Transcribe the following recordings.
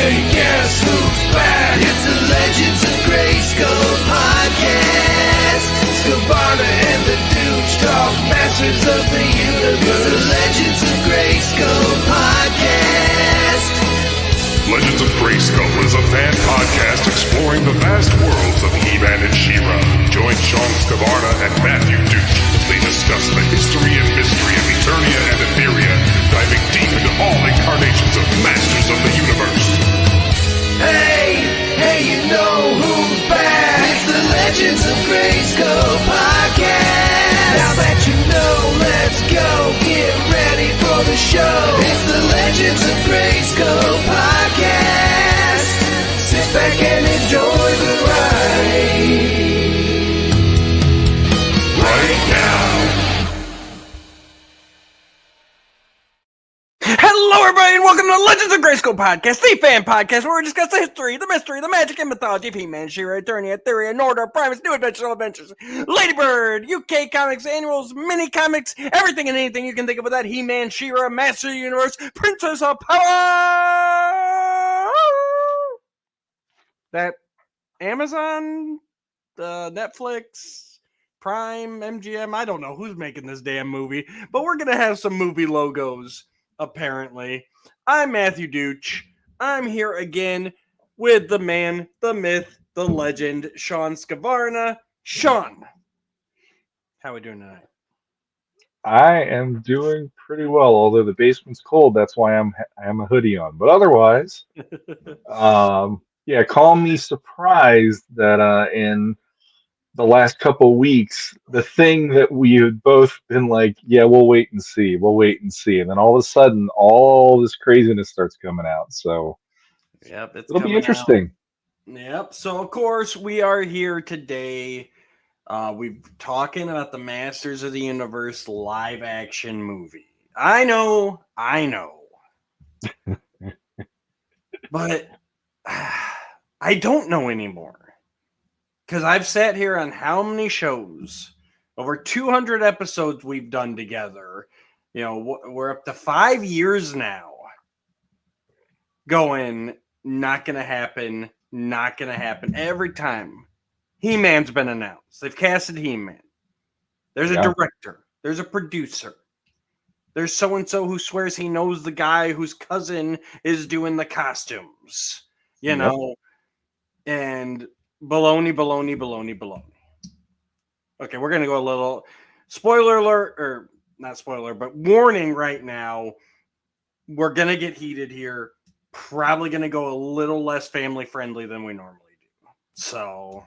Hey, guess who's back? It's the Legends of Grayskull podcast. Skavana and the Douche talk masters of the universe. It's the Legends of Grayskull podcast. Legends of Grayskull is a fan podcast exploring the vast worlds of He-Man and She-Ra. Join Shawn Skavana and Matthew Douche as they discuss the history and mystery of Eternia and Etheria, diving deep into all incarnations of Masters of the Universe. Hey, you know who's back? It's the Legends of Grayskull podcast. Now that you know, let's go. Get ready for the show. It's the Legends of Grayskull podcast. Sit back and enjoy the ride. Right now. Hello, everybody, and welcome to the Legends of Grayskull podcast, the fan podcast where we discuss the history, the mystery, the magic, and mythology of He-Man, She-Ra, Eternia, Etheria, Nordor, Primus, New Adventures, Ladybird, UK Comics, Annuals, Mini Comics, everything and anything you can think of with that He-Man, She-Ra, Master of the Universe, Princess of Power! That Amazon, Netflix, Prime, MGM, I don't know who's making this damn movie, but we're going to have some movie logos. Apparently. I'm Matthew Douche. I'm here again with the man, the myth, the legend, Shawn Skavana. Shawn, how are we doing tonight? I am doing pretty well, although the basement's cold. That's why I have a hoodie on. But otherwise, yeah, call me surprised that in the last couple weeks, the thing that we had both been like, yeah, we'll wait and see. And then all of a sudden, all this craziness starts coming out. So yep, it'll be interesting. Yep. So, of course, we are here today. We're talking about the Masters of the Universe live action movie. I know. But I don't know anymore. Because I've sat here on how many shows, over 200 episodes we've done together. You know, we're up to 5 years now going, not going to happen. Every time He-Man's been announced. They've casted He-Man. There's a director. There's a producer. There's so-and-so who swears he knows the guy whose cousin is doing the costumes. You know? And baloney. Okay, we're going to go a little spoiler alert, or not spoiler, but warning right now. We're going to get heated here. Probably going to go a little less family friendly than we normally do. So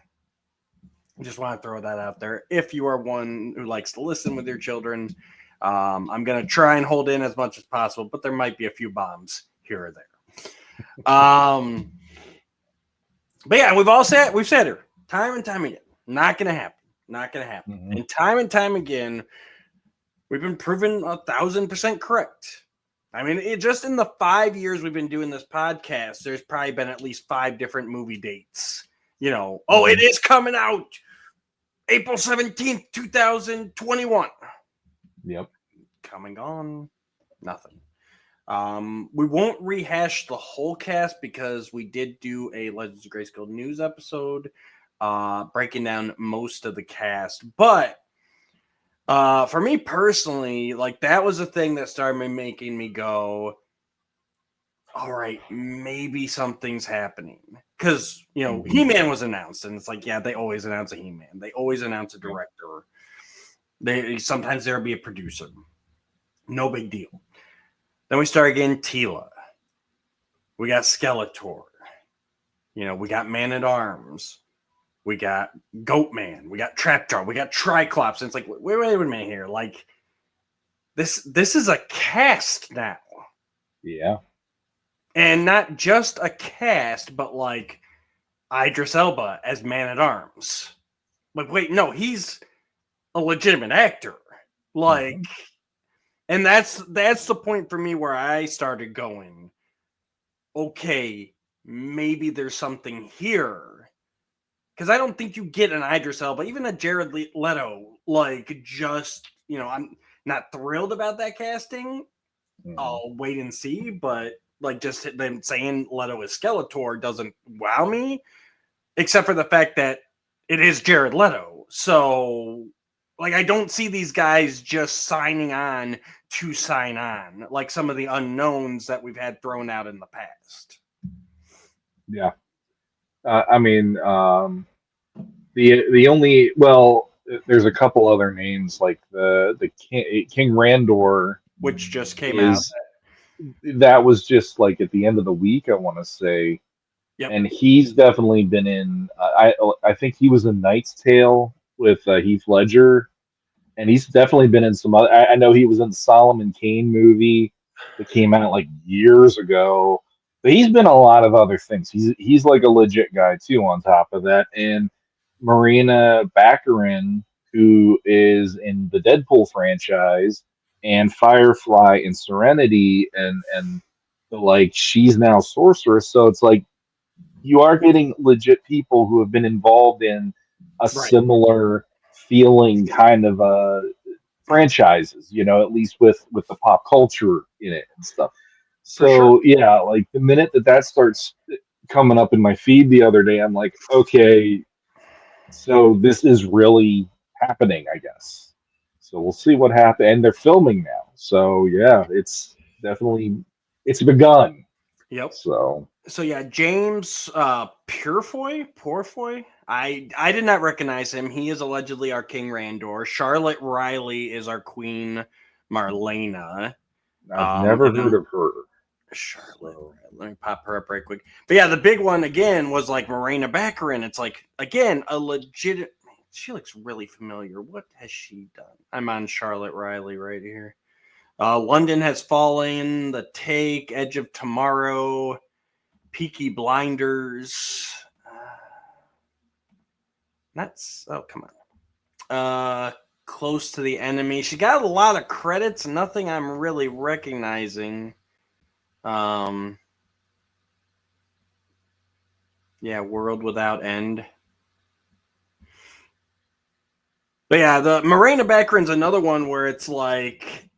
just want to throw that out there. If you are one who likes to listen with your children, I'm going to try and hold in as much as possible, but there might be a few bombs here or there. But yeah, we've said it time and time again. Not going to happen. Mm-hmm. And time again, we've been proven 1,000% correct. I mean, just in the 5 years we've been doing this podcast, there's probably been at least 5 different movie dates. You know, it is coming out April 17th, 2021. Yep. Coming on. Nothing. We won't rehash the whole cast because we did do a Legends of Grayskull news episode breaking down most of the cast. But for me personally, like that was the thing that started making me go, all right, maybe something's happening. Because, you know, He-Man was announced, and it's like, yeah, they always announce a He-Man. They always announce a director. Sometimes there'll be a producer. No big deal. Then we start getting Teela. We got Skeletor. You know, we got Man at Arms. We got Goatman. We got Trapjaw. We got Triclops. And it's like, wait a minute here. Like, this is a cast now. Yeah. And not just a cast, but like Idris Elba as Man at Arms. Like, wait, no, he's a legitimate actor. Like, and that's the point for me where I started going, okay, maybe there's something here. Because I don't think you get an Idris Elba, even a Jared Leto, like just, you know, I'm not thrilled about that casting. I'll wait and see, but like just them saying Leto is Skeletor doesn't wow me, except for the fact that it is Jared Leto. So, like, I don't see these guys just signing on to sign on, like some of the unknowns that we've had thrown out in the past. Yeah. I mean, the only there's a couple other names like the King Randor Which just came out. is that was just like at the end of the week, I want to say, Yep. and he's definitely been in. I think he was in Knight's Tale with Heath Ledger, and he's definitely been in some other. I know he was in the Solomon Kane movie that came out like years ago, but he's been in a lot of other things. He's like a legit guy too. On top of that, and Marina Baccarin, who is in the Deadpool franchise and Firefly and Serenity, and like she's now Sorceress. So it's like you are getting legit people who have been involved in a Right. similar feeling kind of franchises, at least with the pop culture in it and stuff. For So sure. yeah, like the minute that starts coming up in my feed the other day, I'm like, okay, so this is really happening, I guess. So we'll see what happens. And they're filming now. So yeah, it's begun. Yep. So So yeah, James Purefoy. I did not recognize him. He is allegedly our King Randor. Charlotte Riley is our Queen Marlena. I've never And then heard of her. Charlotte. So, Let me pop her up right quick. But yeah, the big one again was like Marina Baccarin. It's like again a legit. She looks really familiar. What has she done? I'm on Charlotte Riley right here. London Has Fallen, The Take, Edge of Tomorrow, Peaky Blinders. Come on. Close to the Enemy. She got a lot of credits. Nothing I'm really recognizing. Yeah, World Without End. But yeah, the Marina Baccarin's another one where it's like,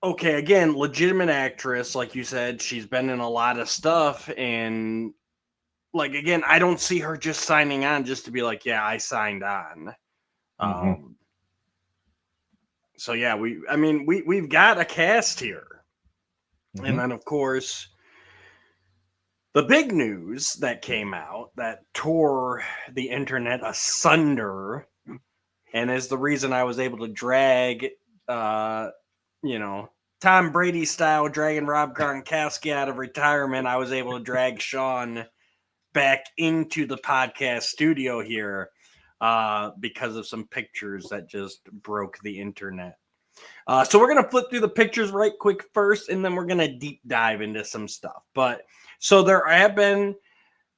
okay, again, legitimate actress, like you said, she's been in a lot of stuff, and like again, I don't see her just signing on just to be like, yeah, I signed on. So yeah, we've got a cast here, and then of course, the big news that came out that tore the internet asunder, and is the reason I was able to drag, Tom Brady style, dragging Rob Gronkowski out of retirement. I was able to drag Shawn back into the podcast studio here because of some pictures that just broke the internet. So we're going to flip through the pictures right quick first, and then we're going to deep dive into some stuff. But so there have been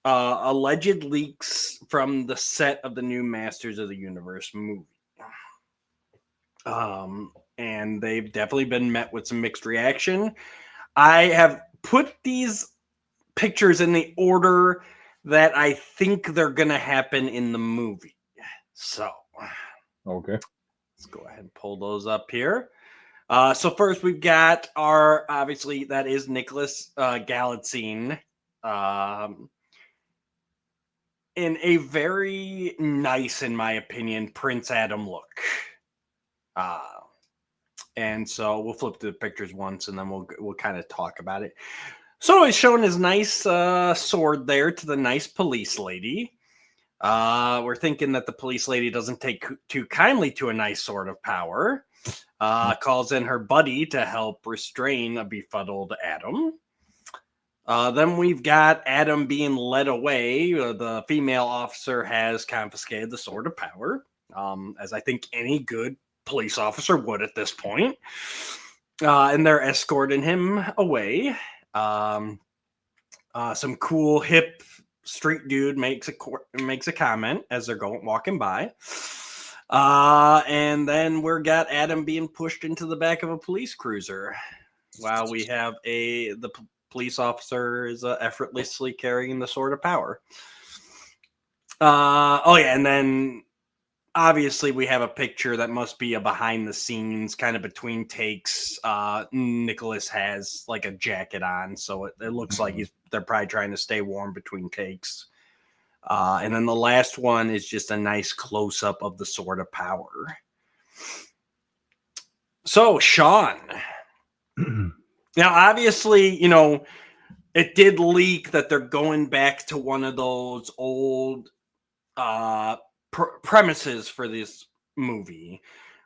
alleged leaks from the set of the new Masters of the Universe movie. And they've definitely been met with some mixed reaction. I have put these pictures in the order that I think they're going to happen in the movie. So, okay. Let's go ahead and pull those up here. So first we've got obviously that is Nicholas Galitzine in a very nice, in my opinion, Prince Adam look. And so we'll flip through the pictures once, and then we'll kind of talk about it. So he's showing his nice sword there to the nice police lady. We're thinking that the police lady doesn't take too kindly to a nice sword of power. Calls in her buddy to help restrain a befuddled Adam. Then we've got Adam being led away. The female officer has confiscated the sword of power, as I think any good police officer would at this point. And they're escorting him away. Some cool hip street dude makes a comment as they're walking by. And then we're got Adam being pushed into the back of a police cruiser while we have the police officer is effortlessly carrying the sword of power. And then obviously we have a picture that must be a behind the scenes kind of between takes. Nicholas has like a jacket on, so it looks like they're probably trying to stay warm between takes. And then the last one is just a nice close up of the Sword of Power. So, Shawn. Now, obviously, it did leak that they're going back to one of those old premises for this movie,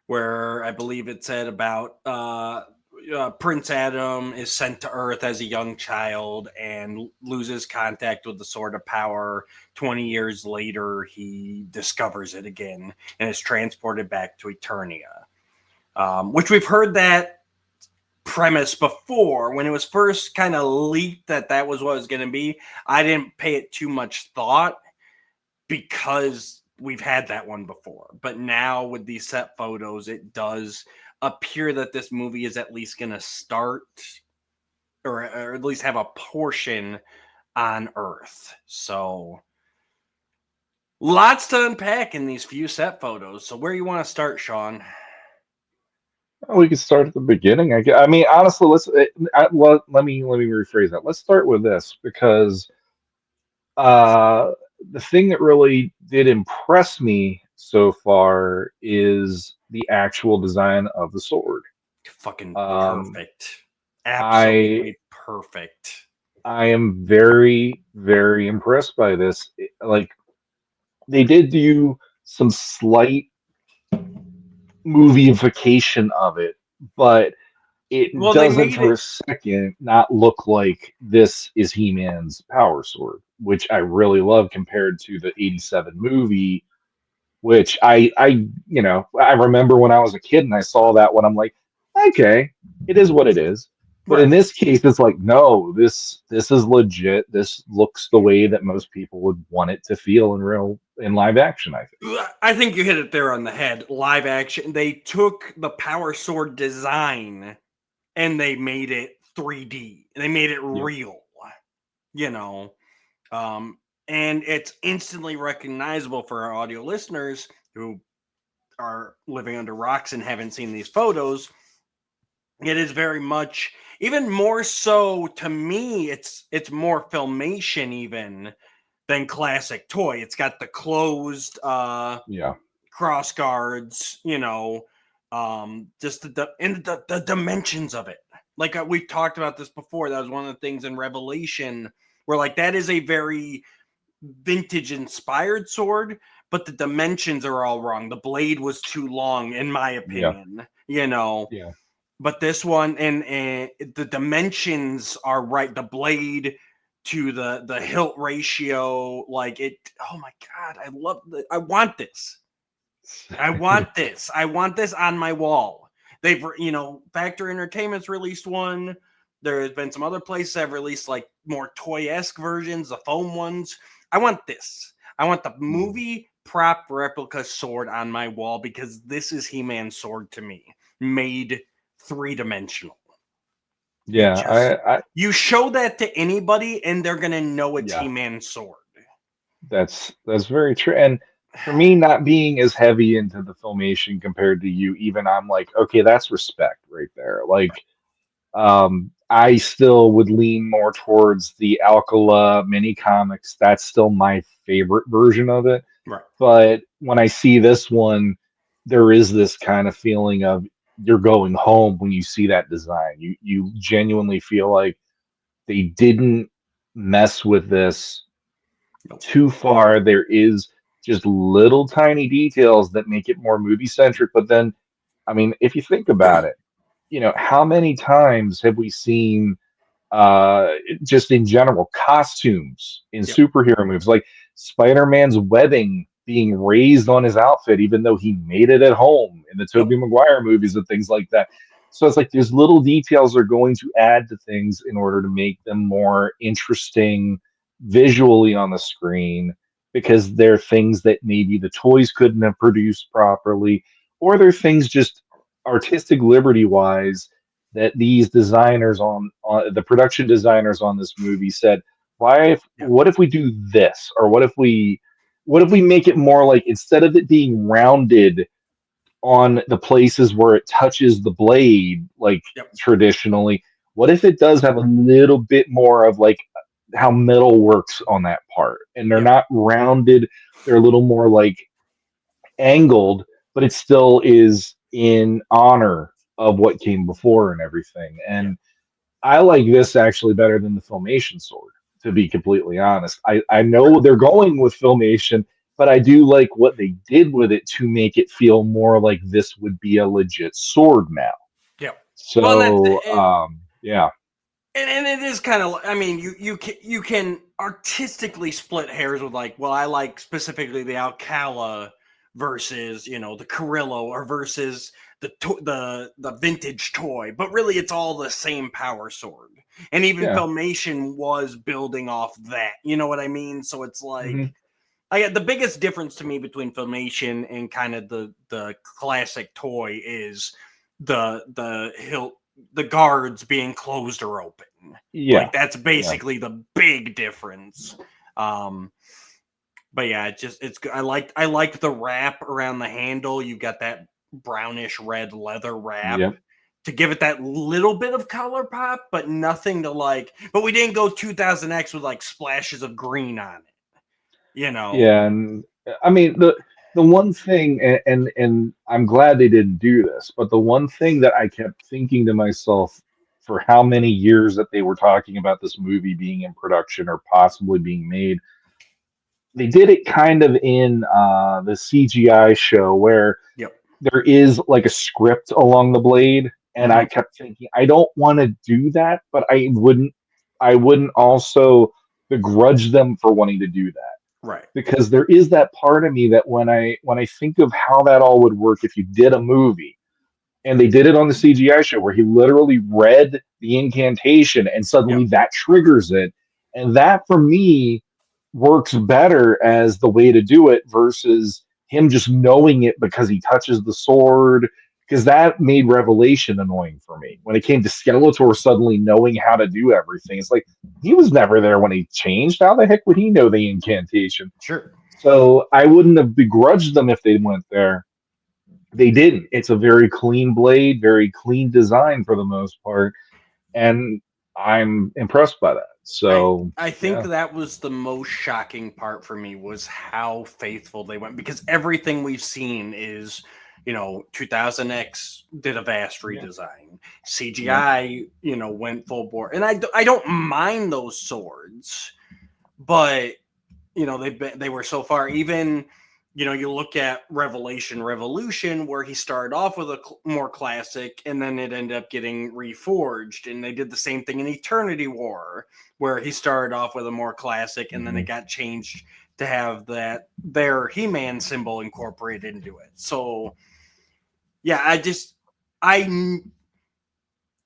where I believe it said about Prince Adam is sent to Earth as a young child and loses contact with the Sword of Power. 20 years later, he discovers it again and is transported back to Eternia, which we've heard that premise before. When it was first kind of leaked that was what it was going to be, I didn't pay it too much thought because we've had that one before. But now with these set photos, it does appear that this movie is at least going to start or at least have a portion on Earth. So lots to unpack in these few set photos. So where you want to start, Shawn? We could start at the beginning. I mean, honestly, let me rephrase that. Let's start with this because the thing that really did impress me so far is the actual design of the sword. Fucking Um, perfect. I Absolutely perfect. I am very, very impressed by this. Like they did do some slight moviefication of it, but it Well, they doesn't made for it. a second not look like this is He-Man's power sword, which I really love compared to the 87 movie, which I remember when I was a kid and I saw that one, I'm like, okay, it is what it is. But in Right. this case, it's like, no, this is legit. This looks the way that most people would want it to feel in live action, I think. I think you hit it there on the head. Live action. They took the power sword design and they made it 3D. They made it Yep. real. You know, and it's instantly recognizable for our audio listeners who are living under rocks and haven't seen these photos. It is very much, even more so to me, it's more filmation even than classic toy. It's got the closed Yeah. cross guards, just the dimensions of it. Like we've talked about this before. That was one of the things in Revelation where like that is a very vintage inspired sword, but the dimensions are all wrong. The blade was too long, in my Yeah. opinion. Yeah. But this one and the dimensions are right. The blade to the hilt ratio, like it. Oh my god, I love it. I want this. I want this. I want this on my wall. They've, Factory Entertainment's released one. There's been some other places that have released like more toy-esque versions, the foam ones. I want this. I want the movie prop replica sword on my wall because this is He-Man's sword to me, made three-dimensional. Yeah. You show that to anybody and they're gonna know it's Yeah. He-Man's sword. That's very true. And for me, not being as heavy into the filmation compared to you, even I'm like, okay, that's respect right there. Like, I still would lean more towards the Alcala mini comics. That's still my favorite version of it. Right. But when I see this one, there is this kind of feeling of you're going home when you see that design. You genuinely feel like they didn't mess with this too far. There is just little tiny details that make it more movie centric. But then, I mean, if you think about it, how many times have we seen just in general costumes in Yep. superhero movies, like Spider-Man's webbing being raised on his outfit, even though he made it at home in the Tobey Maguire movies and things like that. So it's like there's little details they're going to add to things in order to make them more interesting visually on the screen because they're things that maybe the toys couldn't have produced properly, or they're things just artistic liberty wise that these designers on the production designers on this movie said, Yeah. what if we do this, or what if we what if we make it more like, instead of it being rounded on the places where it touches the blade, like Yep. traditionally, what if it does have a little bit more of like how metal works on that part, and they're Yep. not rounded, they're a little more like angled, but it still is in honor of what came before and everything. Yep. And I like this actually better than the Filmation sword, to be completely honest. I know they're going with Filmation, but I do like what they did with it to make it feel more like this would be a legit sword now. Yep. Well, and So, yeah. And it is kind of, I mean, you can artistically split hairs with like, well, I like specifically the Alcala versus the Carrillo, or versus the vintage toy, but really it's all the same power sword. And even Yeah. Filmation was building off that, you know what I mean? So it's like, Mhm. the biggest difference to me between Filmation and kind of the classic toy is the hilt, the guards being closed or open. Yeah. Like that's Yeah. basically the big difference. But yeah, it's good. I liked the wrap around the handle. You got that brownish red leather wrap Yep. to give it that little bit of color pop, but nothing to like. But we didn't go 2000X with like splashes of green on it. Yeah, and I mean the one thing, and I'm glad they didn't do this, but the one thing that I kept thinking to myself for how many years that they were talking about this movie being in production or possibly being made, they did it kind of in the CGI show where Yep. there is like a script along the blade, and I Mhm. kept thinking I don't want to do that, but I wouldn't also begrudge them for wanting to do that, Right. because there is that part of me that when I think of how that all would work if you did a movie and they did it on the CGI show where he literally read the incantation and Yep. suddenly that triggers it, and that for me works better as the way to do it versus him just knowing it because he touches the sword, because that made Revelation annoying for me when it came to Skeletor suddenly knowing how to do everything. It's like he was never there when he changed. How the heck would he know the incantation? Sure. So I wouldn't have begrudged them if they went there. They didn't. It's a very clean blade, very clean design for the most part, and I'm impressed by that. I So I think yeah, that was the most shocking part for me, was how faithful they went, because everything we've seen is 2000X did a vast yeah, redesign. yeah. CGI, went full bore. And I don't mind those swords, but they were so far. Even you look at Revolution, where he started off with a more classic, and then it ended up getting reforged, and they did the same thing in Eternity War, where he started off with a more classic, and then it Mhm. got changed to have their He-Man symbol incorporated into it. So yeah, I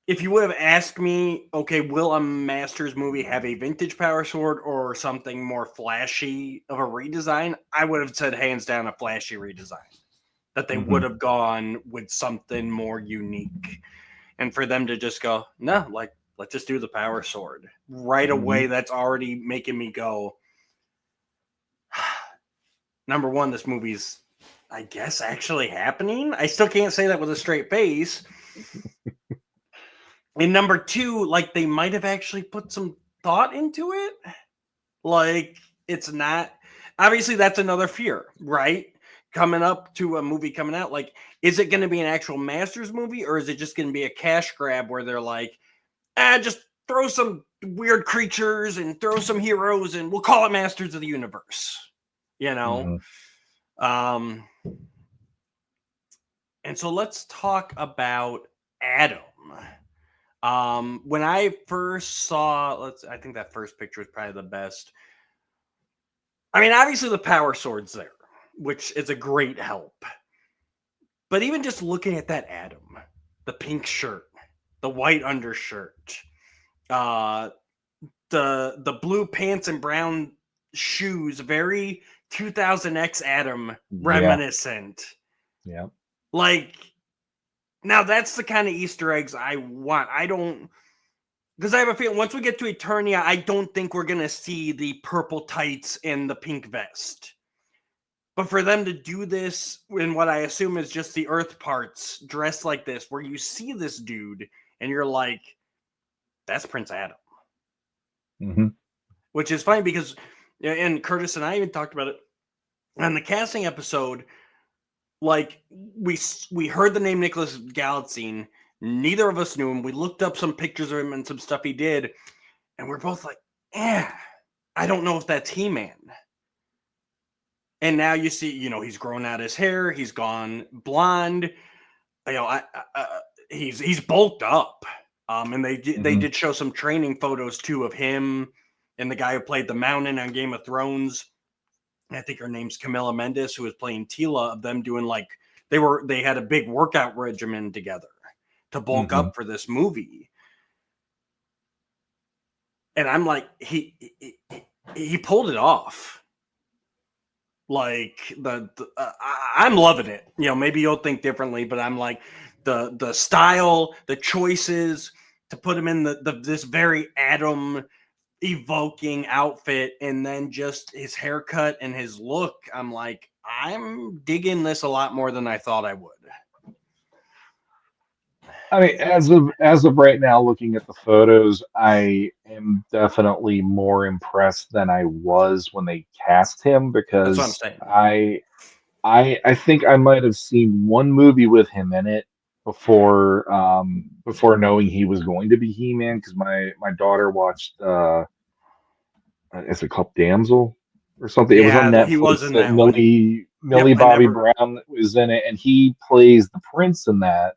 if you would have asked me, okay, will a Masters movie have a vintage power sword or something more flashy of a redesign? I would have said hands down a flashy redesign. That they would Mhm. have gone with something more unique. And for them to just go, no, like, let's just do the power sword right away, Mhm. that's already making me go, number one, this movie's, I guess, actually happening. I still can't say that with a straight face. And number two, like, they might have actually put some thought into it. Like, it's not, obviously that's another fear, right? Coming up to a movie coming out, like, is it going to be an actual Masters movie, or is it just going to be a cash grab where they're like, just throw some weird creatures and throw some heroes and we'll call it Masters of the Universe, you know? Mhm. Um, and so let's talk about Adam. When I first saw, I think that first picture is probably the best. I mean, obviously the power sword's there, which is a great help. But even just looking at that Adam, the pink shirt, the white undershirt, uh, the blue pants and brown shoes, very 2000X Adam Yeah, reminiscent. yeah. Like, now that's the kind of Easter eggs I want. I don't, because I have a feeling once we get to Eternia, I don't think we're gonna see the purple tights and the pink vest. But for them to do this in what I assume is just the Earth parts dressed like this, where you see this dude and you're like, that's Prince Adam. Mm-hmm. Which is funny because, and Curtis and I even talked about it on the casting episode. Like, we heard the name Nicholas Galitzine. Neither of us knew him. We looked up some pictures of him and some stuff he did. And we're both like, I don't know if that's He-Man. And now you see, he's grown out his hair. He's gone blonde. He's bulked up. And they did show some training photos too of him and the guy who played the Mountain on Game of Thrones. I think her name's Camilla Mendes, who was playing Tila. Of them doing they had a big workout regimen together to bulk up for this movie. And I'm like, he pulled it off. Like I'm loving it. Maybe you'll think differently, but I'm like the style, the choices to put him in this very Adam evoking outfit, and then just his haircut and his look. I'm like, I'm digging this a lot more than I thought I would. I mean, as of right now, looking at the photos, I am definitely more impressed than I was when they cast him, That's what I'm because saying. I think I might have seen one movie with him in it before knowing he was going to be He-Man, because my daughter watched is it called Damsel or something? It was on Yeah, he was Netflix in that that one. Millie Yep, I Bobby never. Brown was in it, and he plays the prince in that.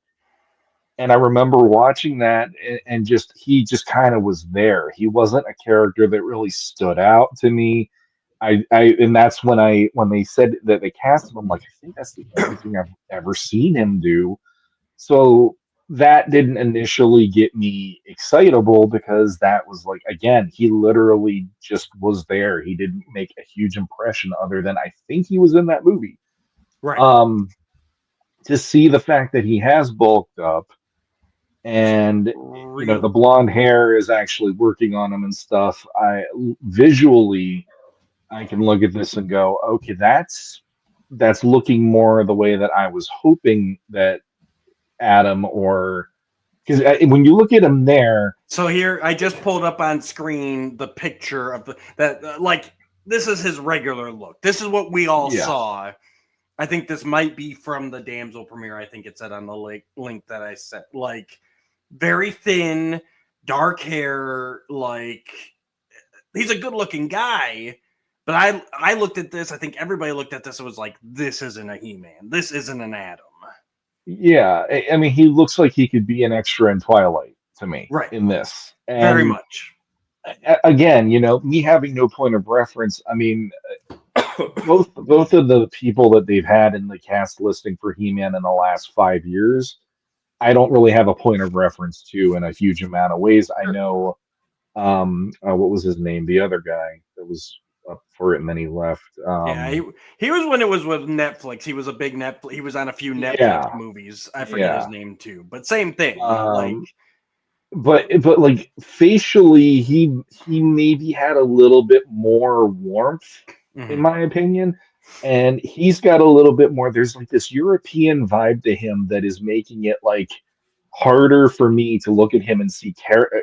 And I remember watching that, and just he just kind of was there. He wasn't a character that really stood out to me. And that's when they said that they cast him, I'm like, I think that's the only thing I've ever seen him do. So that didn't initially get me excitable, because that was like, again, he literally just was there. He didn't make a huge impression other than I think he was in that movie. Right. Um, to see the fact that he has bulked up, and the Real. blonde hair is actually working on him and stuff, I visually I can look at this and go, okay, that's looking more the way that I was hoping that Adam, or because when you look at him there. So here, I just pulled up on screen the picture of this is his regular look. This is what we all Yeah. saw. I think this might be from the Damsel premiere. I think it said on the link that I sent. Like, very thin, dark hair. Like, he's a good-looking guy. But I looked at this. I think everybody looked at this and was like, this isn't a He-Man. This isn't an Adam. Yeah, I mean, he looks like he could be an extra in Twilight to me Right. in this. Very And much. again, me having no point of reference, I mean, both of the people that they've had in the cast listing for He-Man in the last 5 years, I don't really have a point of reference to in a huge amount of ways. I know, what was his name? The other guy that was up for it and then he left. Yeah, he was when it was with Netflix. He was a big Netflix. He was on a few Netflix Yeah, movies. I forget his yeah. name too, but same thing. Like, Um, but like facially, he maybe had a little bit more warmth, in mhm. my opinion, and he's got a little bit more. There's like this European vibe to him that is making it like harder for me to look at him and see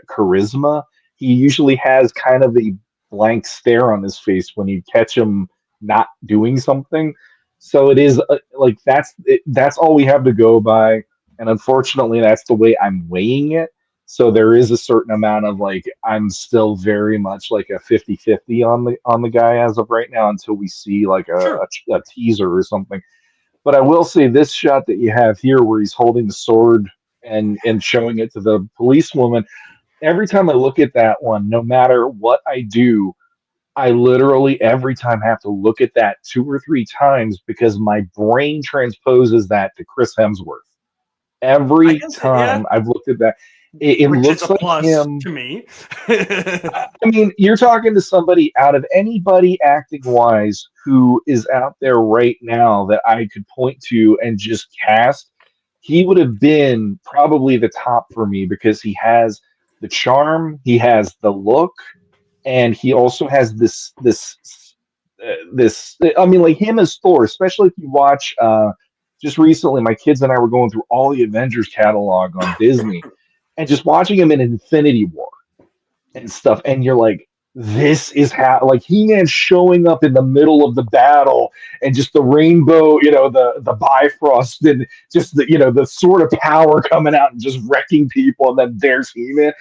charisma. He usually has kind of a blank stare on his face when you catch him not doing something. So it is like that's all we have to go by, and unfortunately, that's the way I'm weighing it. So there is a certain amount of like I'm still very much like a 50-50 on the guy as of right now, until we see like Sure. a teaser or something. But I will say this shot that you have here where he's holding the sword and showing it to the policewoman, every time I look at that one, no matter what I do, I literally every time have to look at that 2 or 3 times, because my brain transposes that to Chris Hemsworth. I Every can say, yeah, time I've looked at that, it which is a looks like plus him. to me. I mean, you're talking to somebody out of anybody acting wise who is out there right now that I could point to and just cast. He would have been probably the top for me, because he has the charm, he has the look, and he also has this this. I mean, like him as Thor, especially if you watch. Just recently, my kids and I were going through all the Avengers catalog on Disney, and just watching him in Infinity War and stuff, and you're like, this is how like He-Man showing up in the middle of the battle and just the rainbow, the Bifrost and just the sort of power coming out and just wrecking people, and then there's He-Man.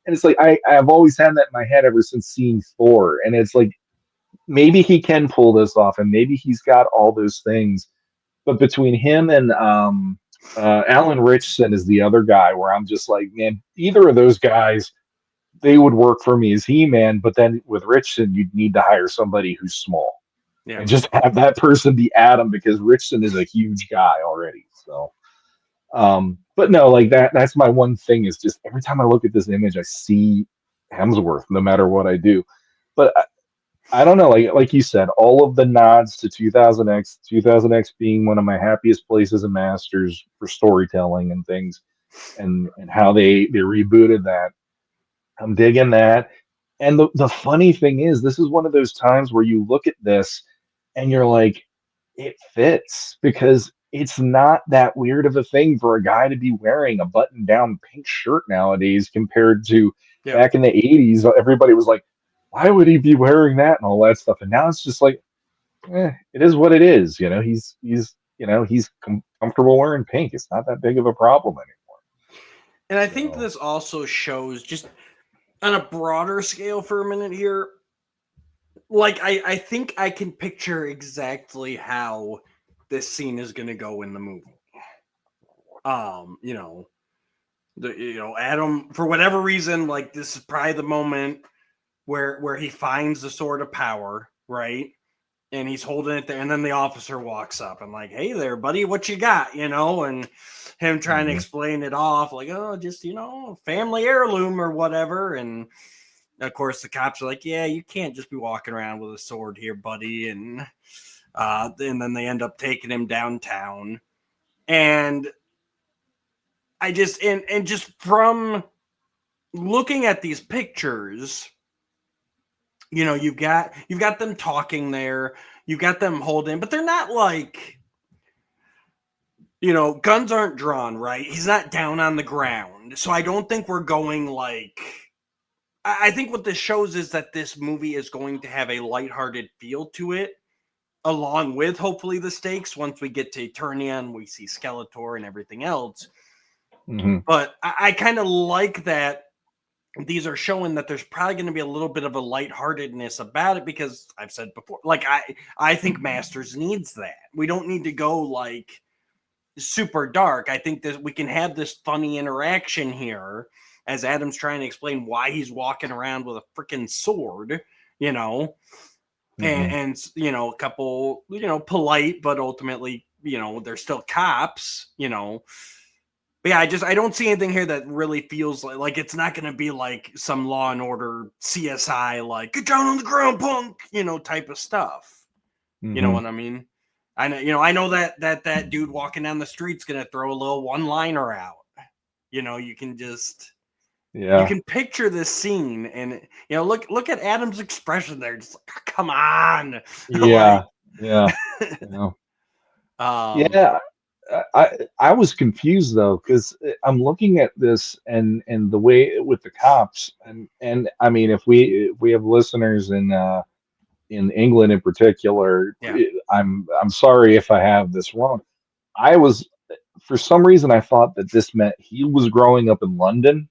And it's like I've always had that in my head ever since seeing Thor. And it's like maybe he can pull this off and maybe he's got all those things. But between him and Alan Richson is the other guy where I'm just like, man, either of those guys, they would work for me as He-Man. But then with Richson, you'd need to hire somebody who's small Yeah. and just have that person be Adam because Richson is a huge guy already. So, but no, like that's my one thing is just every time I look at this image, I see Hemsworth no matter what I do. But I don't know, like you said, all of the nods to 2000X, 2000X being one of my happiest places in Masters for storytelling and things, and how they rebooted that. I'm digging that. And the funny thing is, this is one of those times where you look at this and you're like, it fits because it's not that weird of a thing for a guy to be wearing a button down pink shirt nowadays compared to Yeah. back in the 80s. Everybody was like, why would he be wearing that and all that stuff? And now it's just like, it is what it is. He's comfortable wearing pink. It's not that big of a problem anymore. And I think this also shows just on a broader scale for a minute here. Like, I think I can picture exactly how this scene is going to go in the movie. Adam, for whatever reason, like this is probably the moment where he finds the sword of power, right? And he's holding it there, and then the officer walks up and like, hey there, buddy, what you got? And him trying to explain it off, like, oh, just family heirloom or whatever. And of course, the cops are like, yeah, you can't just be walking around with a sword here, buddy. And then they end up taking him downtown. And I just and just from looking at these pictures, you've got them talking there, you've got them holding, but they're not like, guns aren't drawn, right? He's not down on the ground. So I don't think we're going like, I think what this shows is that this movie is going to have a lighthearted feel to it, along with hopefully the stakes once we get to Eternia and we see Skeletor and everything else. Mm-hmm. But I kind of like that these are showing that there's probably going to be a little bit of a lightheartedness about it because I've said before, like I think Masters needs that. We don't need to go like super dark. I think that we can have this funny interaction here as Adam's trying to explain why he's walking around with a freaking sword, Mm-hmm. and a couple, polite, but ultimately, they're still cops, But yeah, I don't see anything here that really feels like it's not going to be like some Law and Order CSI, like get down on the ground, punk, type of stuff. Mm-hmm. You know what I mean? I know that dude walking down the street's going to throw a little one-liner out. You can just, you can picture this scene, and look at Adam's expression there, just like, oh, come on, yeah, like, yeah. I was confused though because I'm looking at this and the way with the cops and I mean if we have listeners in England in particular, yeah. I'm sorry if I have this wrong. I was for some reason I thought that this meant he was growing up in London,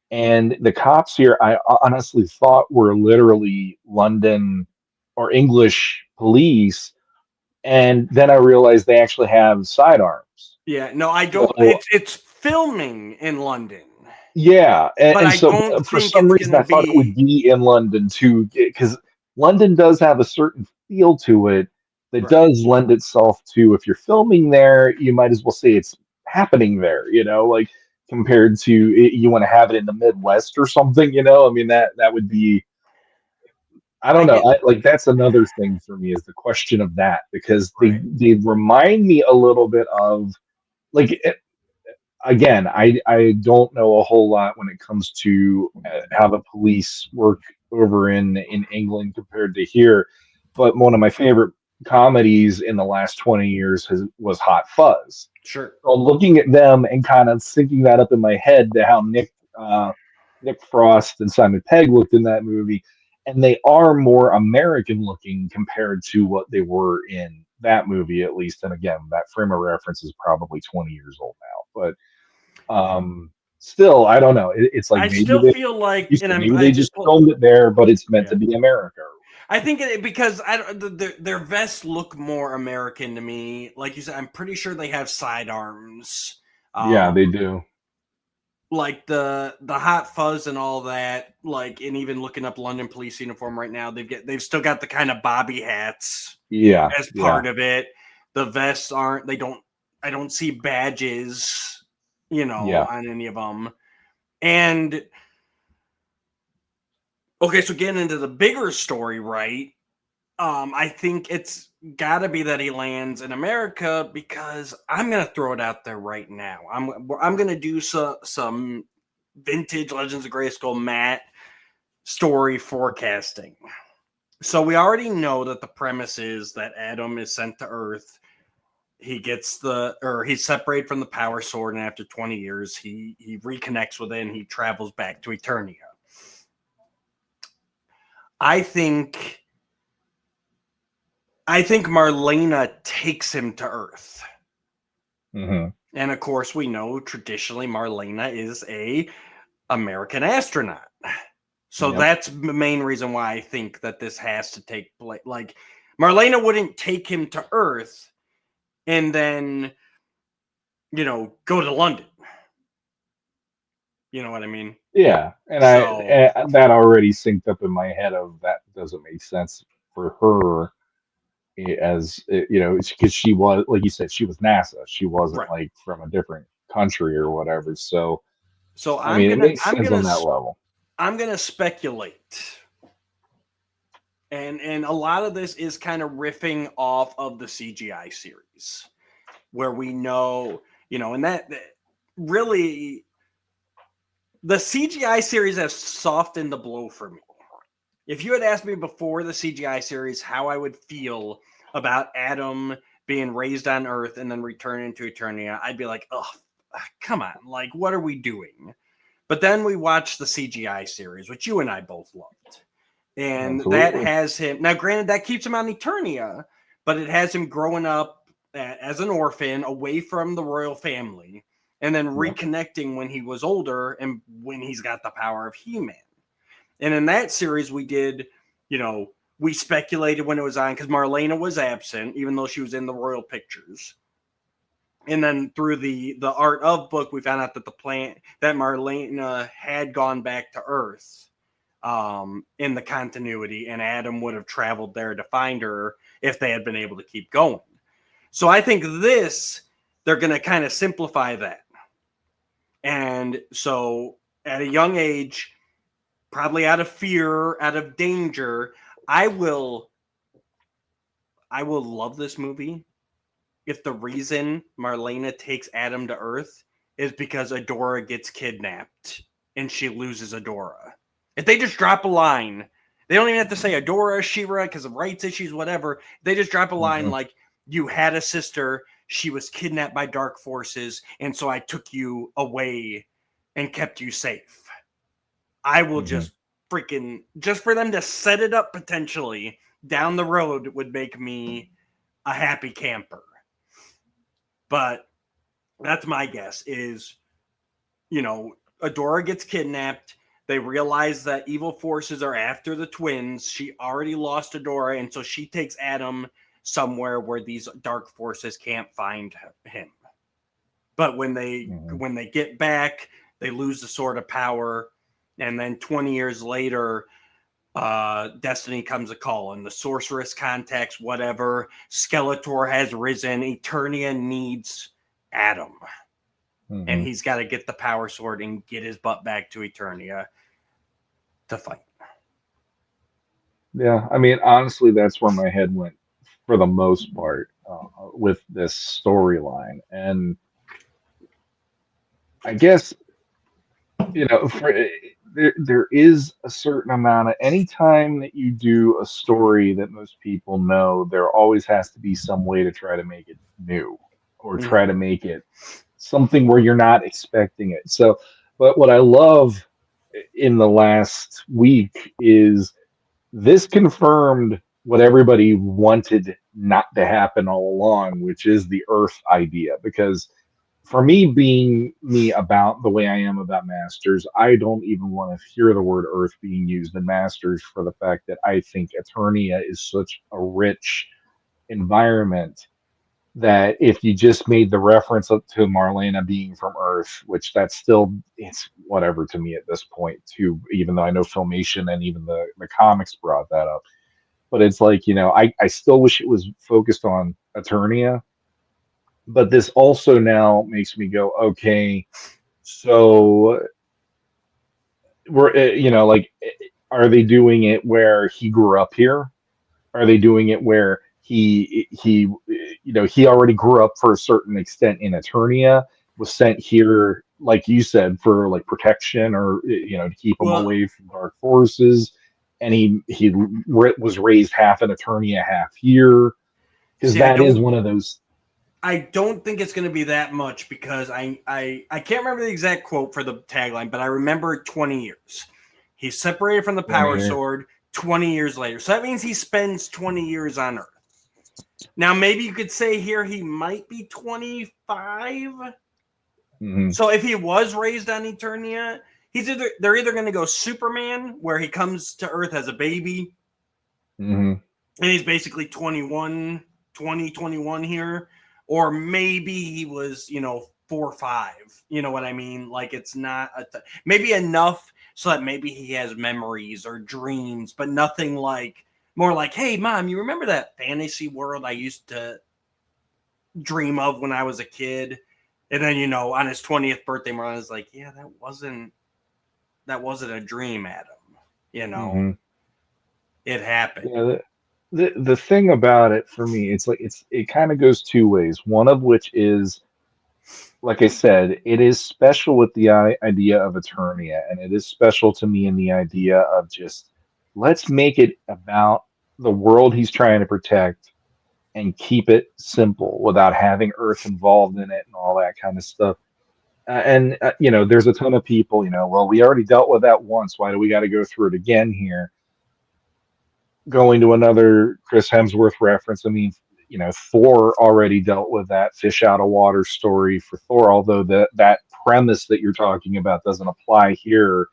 and the cops here I honestly thought were literally London or English police. And then I realized they actually have sidearms. Yeah, no, I don't. So, It's filming in London. yeah, But and I so don't for think some it's reason gonna I thought it would be be in London too, because London does have a certain feel to it that right. does lend itself to if you're filming there, you might as well say it's happening there. Like compared to you want to have it in the Midwest or something. I mean that would be. I don't know. Like that's another thing for me is the question of that because Right. they remind me a little bit of like again I don't know a whole lot when it comes to how the police work over in England compared to here, but one of my favorite comedies in the last 20 years was Hot Fuzz. Sure. So looking at them and kind of syncing that up in my head to how Nick Frost and Simon Pegg looked in that movie, and they are more American looking compared to what they were in that movie, at least. And again, that frame of reference is probably 20 years old now, but still, I don't know. It's like I maybe still they, feel like, you and said, I'm maybe I they just just pull, filmed it there, but it's meant yeah. to be America. I think because their vests look more American to me. Like you said, I'm pretty sure they have sidearms. Yeah, they do. Like the Hot Fuzz and all that. Like, and even looking up London police uniform right now, they've still got the kind of bobby hats Yeah, as yeah, part of it. The vests aren't. They don't. I don't see badges, yeah. on any of them. And okay, so getting into the bigger story, right? I think it's got to be that he lands in America because I'm gonna throw it out there right now. I'm gonna do some vintage Legends of Grayskull Matt story forecasting. So we already know that the premise is that Adam is sent to Earth. He's separated from the power sword, and after 20 years, he reconnects with it and he travels back to Eternia. I think Marlena takes him to Earth. Hmm. And of course, we know traditionally Marlena is a American astronaut. So Yep. that's the main reason why I think that this has to take place. Like, Marlena wouldn't take him to Earth and then, go to London. You know what I mean? Yeah, and So, that already synced up in my head of that doesn't make sense for her as because she was, like you said, she was NASA. She wasn't right. like from a different country or whatever. So So I mean, it makes sense on that level. I'm gonna speculate, and a lot of this is kind of riffing off of the CGI series, where we know, and that really the CGI series has softened the blow for me. If you had asked me before the CGI series how I would feel about Adam being raised on Earth and then returning to Eternia, I'd be like, oh, come on. Like, what are we doing? But then we watched the CGI series, which you and I both loved. And that Absolutely. has him. Now, granted, that keeps him on Eternia, but it has him growing up as an orphan away from the royal family and then Yep. reconnecting when he was older and when he's got the power of He-Man. And in that series, we did, we speculated when it was on because Marlena was absent, even though she was in the royal pictures. And then through the art of book, we found out that that Marlena had gone back to Earth in the continuity, and Adam would have traveled there to find her if they had been able to keep going. So I think they're going to kind of simplify that. And so at a young age, probably out of fear, out of danger, I will love this movie if the reason Marlena takes Adam to Earth is because Adora gets kidnapped and she loses Adora. If they just drop a line, they don't even have to say Adora, She-Ra, because of rights issues, whatever. They just drop a line like, you had a sister, she was kidnapped by dark forces, and so I took you away and kept you safe. I will just for them to set it up potentially down the road would make me a happy camper. But that's my guess is, Adora gets kidnapped. They realize that evil forces are after the twins. She already lost Adora, and so she takes Adam somewhere where these dark forces can't find him. But when they get back, they lose the Sword of Power, and then 20 years later, Destiny comes a call, and the sorceress contacts whatever. Skeletor has risen. Eternia needs Adam. And he's got to get the power sword and get his butt back to Eternia to fight. Yeah, I mean, honestly, that's where my head went for the most part with this storyline. And I guess, there is a certain amount of anytime that you do a story that most people know, there always has to be some way to try to make it new or try to make it something where you're not expecting it. So, but what I love in the last week is this confirmed what everybody wanted not to happen all along, which is the Earth idea. Because for me, being me about the way I am about Masters, I don't even want to hear the word Earth being used in Masters for the fact that I think Eternia is such a rich environment that if you just made the reference up to Marlena being from Earth, which that's still it's whatever to me at this point too, even though I know Filmation and even the comics brought that up. But it's like, I still wish it was focused on Eternia, but this also now makes me go, okay, so we're like, are they doing it where he grew up here? Are they doing it where he already grew up for a certain extent in Eternia, was sent here, like you said, for like protection or to keep him Well, away from dark forces, and was raised half in Eternia, half here, because see, I that is don't one of those. I don't think it's going to be that much because I can't remember the exact quote for the tagline, but I remember 20 years. He's separated from the Power Sword 20 years later. So that means he spends 20 years on Earth. Now, maybe you could say here he might be 25. Mhm. So if he was raised on Eternia, they're either going to go Superman, where he comes to Earth as a baby, Mhm. and he's basically 21 here, or maybe he was 4 or 5, you know what I mean, like it's not maybe enough so that maybe he has memories or dreams, but nothing like more like, hey mom, you remember that fantasy world I used to dream of when I was a kid? And then on his 20th birthday, Marlon's like, yeah, that wasn't a dream, Adam. Mhm. It happened. Yeah, the thing about it for me, it's like it kind of goes two ways. One of which is, like I said, it is special with the idea of Eternia, and it is special to me in the idea of just let's make it about the world he's trying to protect and keep it simple without having Earth involved in it and all that kind of stuff. There's a ton of people, well, we already dealt with that once. Why do we got to go through it again here? Going to another Chris Hemsworth reference, I mean, Thor already dealt with that fish out of water story for Thor, although that premise that you're talking about doesn't apply here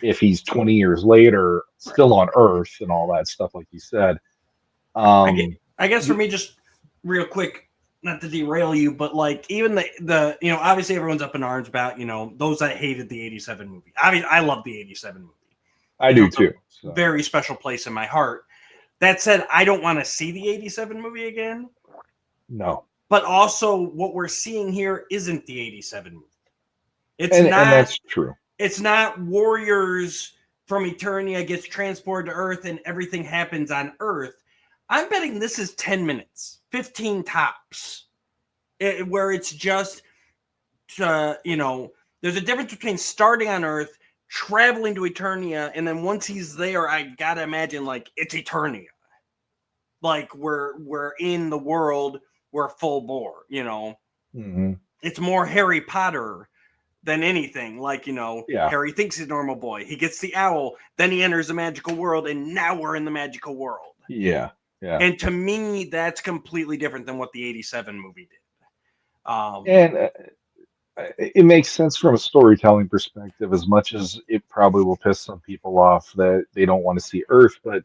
if he's 20 years later still on Earth and all that stuff, like you said. I guess for me, just real quick, not to derail you, but like even the obviously everyone's up in arms about those that hated the '87 movie. I love the '87 movie. I do too. So. Very special place in my heart. That said, I don't want to see the '87 movie again. No. But also, what we're seeing here isn't the '87 movie. And that's true. It's not Warriors from Eternia gets transported to Earth and everything happens on Earth. I'm betting this is 10 minutes, 15 tops, where it's just, there's a difference between starting on Earth, traveling to Eternia, and then once he's there, I gotta imagine like it's Eternia. Like we're in the world, we're full bore, Mm-hmm. It's more Harry Potter than anything. Like, Yeah. Harry thinks he's a normal boy. He gets the owl, then he enters the magical world, and now we're in the magical world. Yeah. Yeah. And to me, that's completely different than what the '87 movie did. And it makes sense from a storytelling perspective, as much as it probably will piss some people off that they don't want to see Earth. But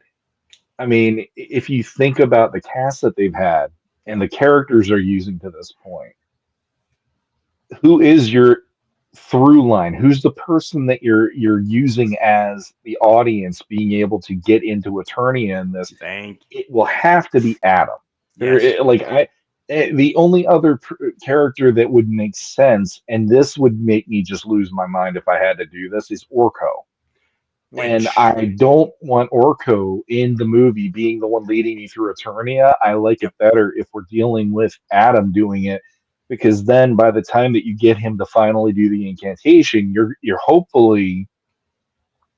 I mean, if you think about the cast that they've had and the characters they're using to this point, who is your through line? Who's the person that you're using as the audience being able to get into Eternia in this? It will have to be Adam. Yes. The only other character that would make sense, and this would make me just lose my mind if I had to do this, is Orko. And I don't want Orko in the movie being the one leading me through Eternia. I like it better if we're dealing with Adam doing it, because then by the time that you get him to finally do the incantation, you're hopefully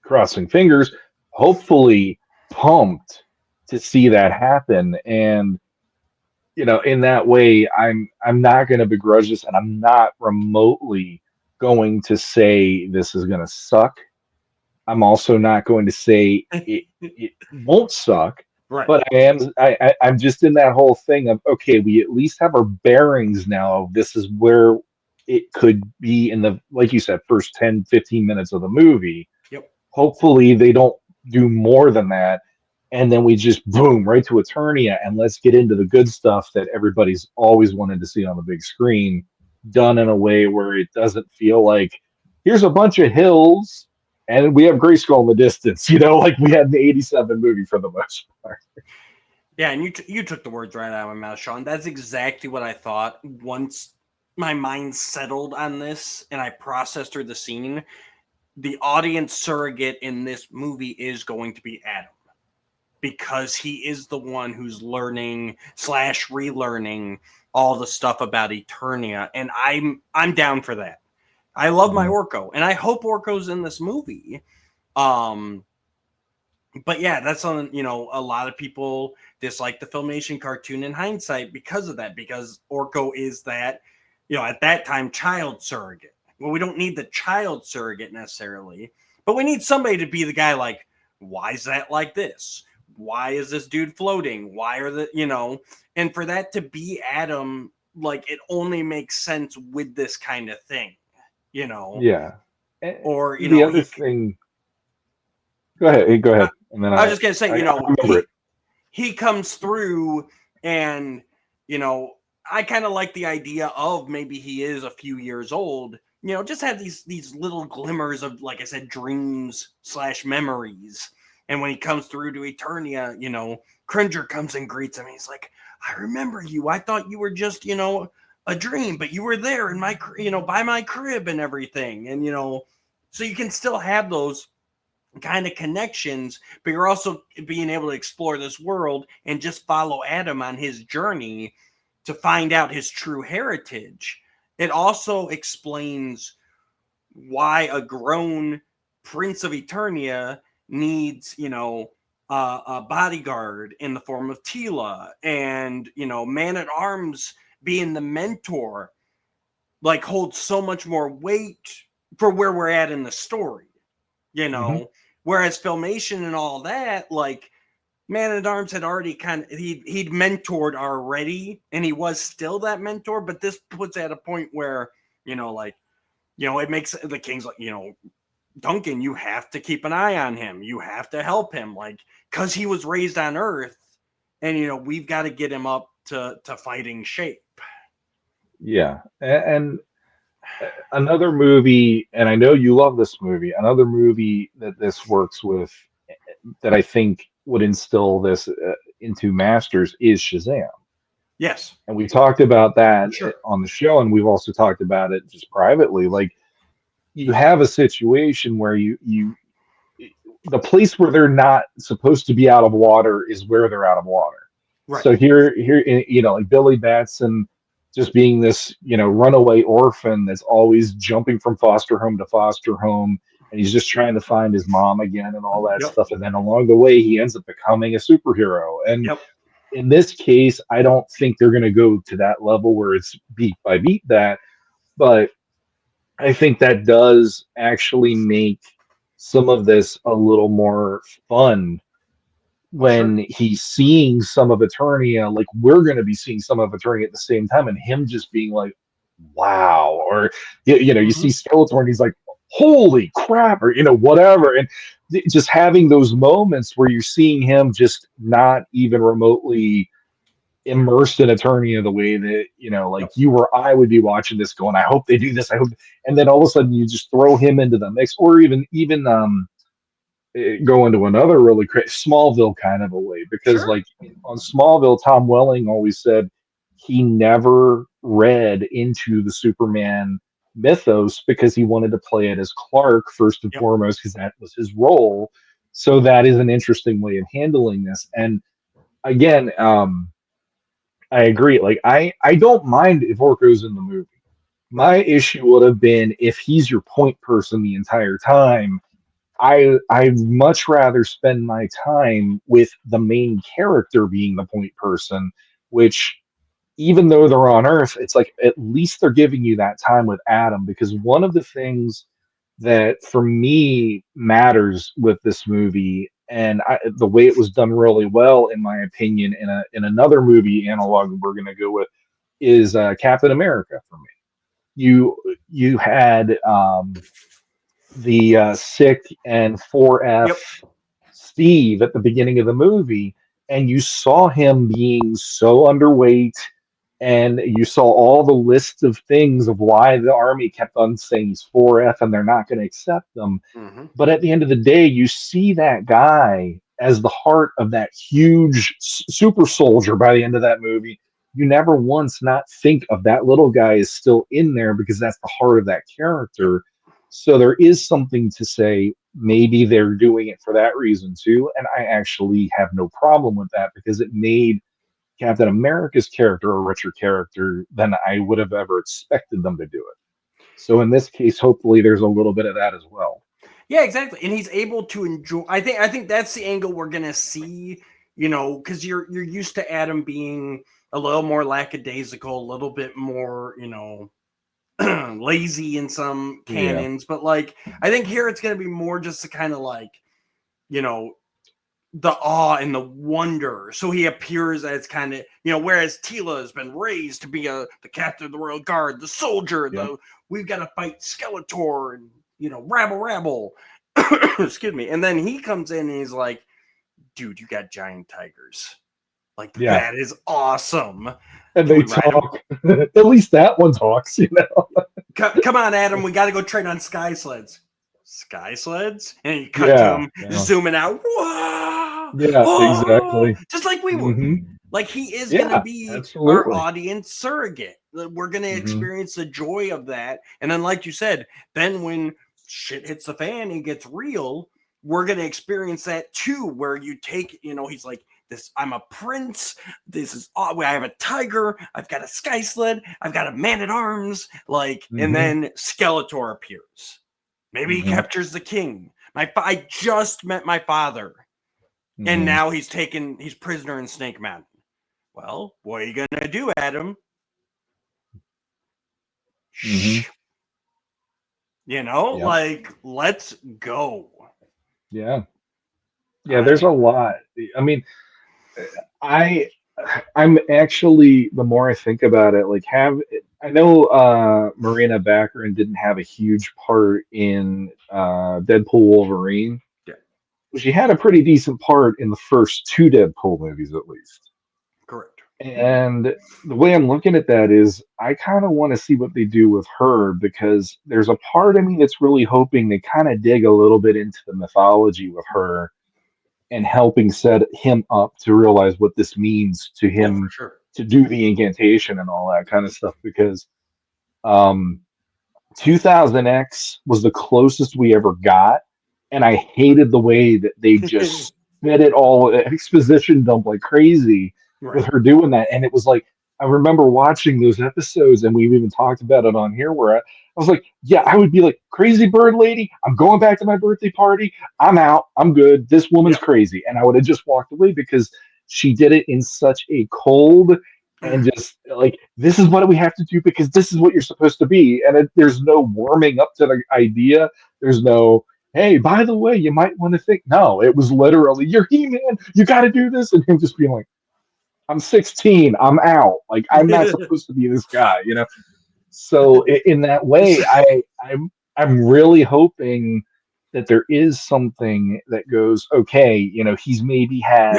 crossing fingers, hopefully pumped to see that happen. And in that way, I'm not going to begrudge this, and I'm not remotely going to say this is going to suck. I'm also not going to say it won't suck, Right. but I'm just in that whole thing of, okay, we at least have our bearings now. This is where it could be in the, like you said, first 10, 15 minutes of the movie. Yep. Hopefully they don't do more than that. And then we just boom right to Eternia, and let's get into the good stuff that everybody's always wanted to see on the big screen, done in a way where it doesn't feel like here's a bunch of hills and we have Grayskull in the distance, like we had in the '87 movie for the most part. Yeah, and you took the words right out of my mouth, Shawn. That's exactly what I thought once my mind settled on this and I processed through the scene. The audience surrogate in this movie is going to be Adam, because he is the one who's learning / relearning all the stuff about Eternia, and I'm down for that. I love my Orko, and I hope Orko's in this movie. But yeah, that's on, a lot of people dislike the Filmation cartoon in hindsight because of that, because Orko is that, at that time, child surrogate. Well, we don't need the child surrogate necessarily, but we need somebody to be the guy like, why is that like this? Why is this dude floating? Why are and for that to be Adam, like, it only makes sense with this kind of thing, Yeah. or, the other thing, go ahead. And then I was just going to say, I remember it. He comes through and, I kind of like the idea of maybe he is a few years old, just have these little glimmers of, like I said, dreams / memories. And when he comes through to Eternia, Cringer comes and greets him. And he's like, I remember you. I thought you were just, a dream, but you were there in my, by my crib and everything. And, so you can still have those kind of connections, but you're also being able to explore this world and just follow Adam on his journey to find out his true heritage. It also explains why a grown Prince of Eternia needs, a bodyguard in the form of Tila, and, Man at Arms being the mentor, like, holds so much more weight for where we're at in the story, whereas Filmation and all that, like, Man at Arms had already he'd mentored already, and he was still that mentor, but this puts at a point where, it makes the King's like, Duncan, you have to keep an eye on him. You have to help him, like, because he was raised on Earth, and, we've got to get him up to fighting shape. Yeah. And another movie, and I know you love this movie, another movie that this works with, that I think would instill this into Masters, is Shazam. Yes. And we talked about that Sure. on the show, and we've also talked about it just privately. Like, you have a situation where the place where they're not supposed to be out of water is where they're out of water. Right. So here, like Billy Batson just being this, runaway orphan that's always jumping from foster home to foster home, and he's just trying to find his mom again and all that stuff. And then along the way, he ends up becoming a superhero. And in this case, I don't think they're going to go to that level where it's beat by beat that, but I think that does actually make some of this a little more fun when he's seeing some of Eternia. Like, we're going to be seeing some of Eternia at the same time, and him just being like, wow. Or, you see Skeletor and he's like, holy crap, or, whatever. And just having those moments where you're seeing him just not even remotely immersed in Eternia the way that, like you or I would be watching this going, I hope they do this. I hope. And then all of a sudden you just throw him into the mix, or even go into another really Smallville kind of a way, because like on Smallville, Tom Welling always said he never read into the Superman mythos because he wanted to play it as Clark first and foremost, because that was his role. So that is an interesting way of handling this. And again, I agree. Like, I don't mind if Orko's in the movie. My issue would have been if he's your point person the entire time, I'd much rather spend my time with the main character being the point person, which even though they're on Earth, it's like at least they're giving you that time with Adam, because one of the things that for me matters with this movie, and the way it was done really well, in my opinion, in another movie analog we're going to go with, is Captain America for me. You had the sick and 4F Yep. Steve at the beginning of the movie, and you saw him being so underweight, and you saw all the lists of things of why the army kept on saying he's 4F and they're not going to accept them. Mm-hmm. But at the end of the day, you see that guy as the heart of that huge super soldier by the end of that movie. You never once not think of that little guy is still in there, because that's the heart of that character. So there is something to say, maybe they're doing it for that reason too. And I actually have no problem with that, because it made Captain America's character a richer character than I would have ever expected them to do it. So in this case, hopefully there's a little bit of that as well. Yeah, exactly. And he's able to enjoy. I think that's the angle we're gonna see. Because you're used to Adam being a little more lackadaisical, a little bit more, lazy in some canons. But like, I think here it's gonna be more just to kind of like, the awe and the wonder. So he appears as kind of, whereas Tila has been raised to be the captain of the Royal Guard, the soldier, we've got to fight Skeletor and, rabble. Excuse me. And then he comes in and he's like, dude, you got giant tigers. Like, that is awesome. And they talk. At least that one talks, Come on, Adam. We got to go train on sky sleds. Sky sleds? And you cut to him zooming out. Whoa! Yeah, exactly. Just like we would. Mm-hmm. Like, he is going to be our audience surrogate. We're going to experience the joy of that. And then, like you said, then when shit hits the fan and gets real, we're going to experience that too, where you take, he's like, this, I'm a prince. This is, I have a tiger. I've got a sky sled. I've got a man at arms. And then Skeletor appears. Maybe he captures the king. I just met my father. And now he's prisoner in Snake Mountain. Well, what are you going to do, Adam? Let's go. Yeah. Yeah, there's a lot. I mean, I'm actually, the more I think about it, I know Marina Baccarin didn't have a huge part in Deadpool Wolverine. Yeah. But she had a pretty decent part in the first two Deadpool movies, at least. Correct. And the way I'm looking at that is, I kind of want to see what they do with her, because there's a part of me that's really hoping they kind of dig a little bit into the mythology with her, and helping set him up to realize what this means to him to do the incantation and all that kind of stuff. Because 2000X was the closest we ever got, and I hated the way that they just spit it all exposition dump like crazy with her doing that. And it was like, I remember watching those episodes, and we've even talked about it on here, where I was like, yeah, I would be like, crazy bird lady, I'm going back to my birthday party. I'm out. I'm good. This woman's crazy. And I would have just walked away, because she did it in such a cold and just like, this is what we have to do, because this is what you're supposed to be. And there's no warming up to the idea. There's no, hey, by the way, you might want to think. No, it was literally, you're He-Man. You got to do this. And him just being like, I'm 16. I'm out. Like, I'm not supposed to be this guy, So in that way, I'm really hoping that there is something that goes, okay, he's maybe had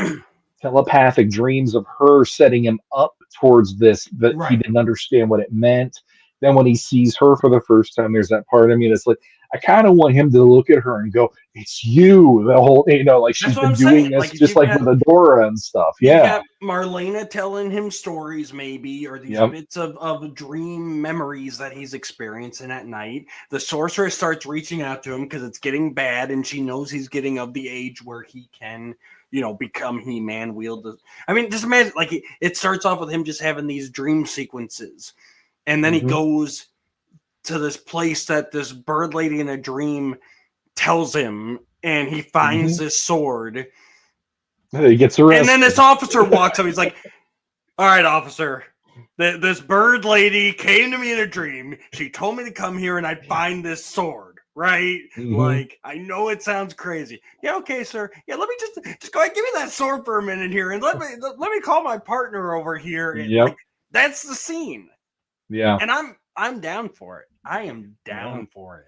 telepathic dreams of her setting him up towards this, but he didn't understand what it meant. Then when he sees her for the first time, there's that part of me that's like, I kind of want him to look at her and go, it's you, the whole, like, she's been doing this, just like with Adora and stuff. You got Marlena telling him stories, maybe, or these bits of dream memories that he's experiencing at night. The sorceress starts reaching out to him because it's getting bad, and she knows he's getting of the age where he can, become He-Man, wield the... I mean, just imagine, like, it starts off with him just having these dream sequences, and then he goes to this place that this bird lady in a dream tells him and he finds this sword. He gets arrested. And then this officer walks up. He's like, all right, officer, this bird lady came to me in a dream. She told me to come here and I'd find this sword, right? Like, I know it sounds crazy. Yeah, okay, sir. Yeah, let me just go ahead, give me that sword for a minute here, and let me call my partner over here. And, like, that's the scene. Yeah. And I'm down for it. I am down for it.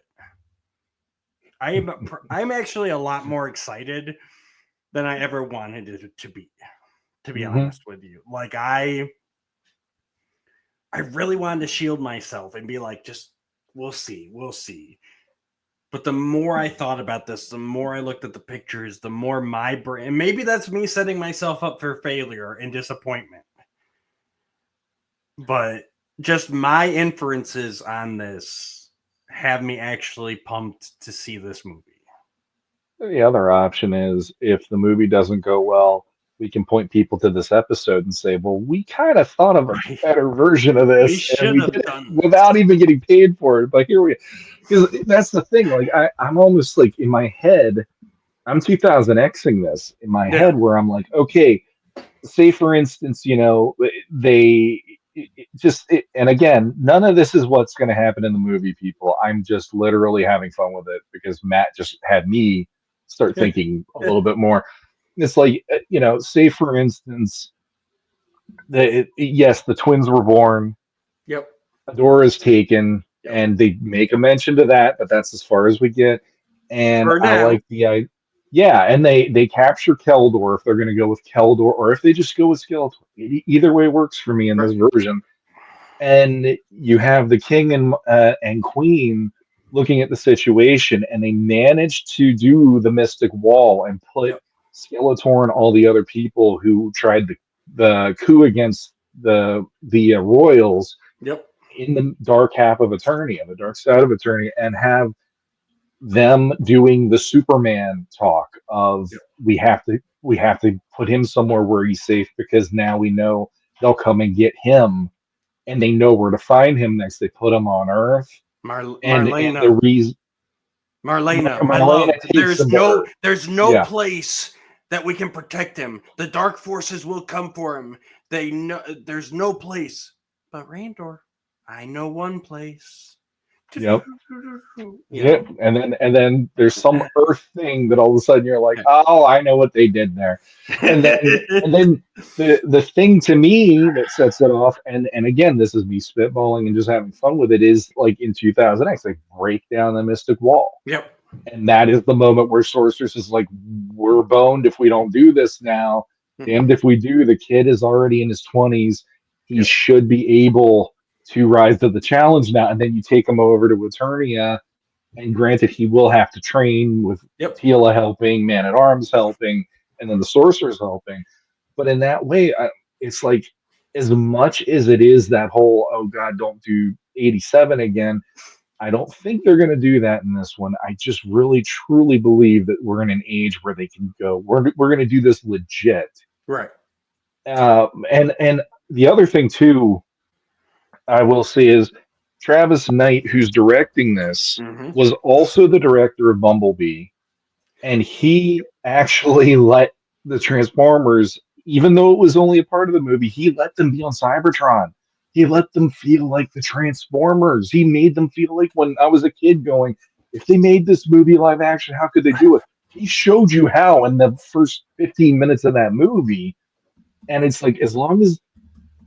I'm actually a lot more excited than I ever wanted it to be honest with you. Like, I really wanted to shield myself and be like, just we'll see. But the more I thought about this, the more I looked at the pictures, the more my brain, and maybe that's me setting myself up for failure and disappointment. But just my inferences on this have me actually pumped to see this movie. The other option is if the movie doesn't go well, we can point people to this episode and say, well, we kind of thought of a better version of this. We should have done this without even getting paid for it. But here we because that's the thing. Like I'm almost like in my head, I'm 2000Xing this in my head where I'm like, okay, say for instance, and again, none of this is what's going to happen in the movie, people. I'm just literally having fun with it because Matt just had me start thinking a little bit more. It's like, say for instance, yes, the twins were born. Yep. Adora is taken, and they make a mention to that, but that's as far as we get. And I like the and they capture Keldor if they're going to go with Keldor, or if they just go with Skeletor. Either way works for me in this version. And you have the king and queen looking at the situation, and they managed to do the Mystic Wall and put Skeletor and all the other people who tried the coup against the royals in the dark half of Eternia, the dark side of Eternia, and have them doing the Superman talk of we have to put him somewhere where he's safe because now we know they'll come and get him and they know where to find him next. They put him on Earth. And the reason Marlena, my love, there's no place that we can protect him. The dark forces will come for him. They know there's no place. But Randor, I know one place. Yep. And then there's some Earth thing that all of a sudden you're like, oh, I know what they did there. And then the thing to me that sets it off, and again, this is me spitballing and just having fun with it, is like in 2000X, they break down the Mystic Wall. Yep. And that is the moment where Sorceress is like, we're boned if we don't do this now. Damned if we do. The kid is already in his 20s. He should be able to rise to the challenge now. And then you take him over to Eternia, and granted, he will have to train with Tila helping, Man at Arms helping, and then the Sorceress helping. But in that way, it's like, as much as it is that whole, oh God, don't do 87 again, I don't think they're going to do that in this one. I just really, truly believe that we're in an age where they can go, we're going to do this legit. Right. And the other thing, too, I will say is Travis Knight, who's directing this, was also the director of Bumblebee. And he actually let the Transformers, even though it was only a part of the movie, he let them be on Cybertron. He let them feel like the Transformers. He made them feel like when I was a kid going, if they made this movie live action, how could they do it? He showed you how in the first 15 minutes of that movie. And it's like, as long as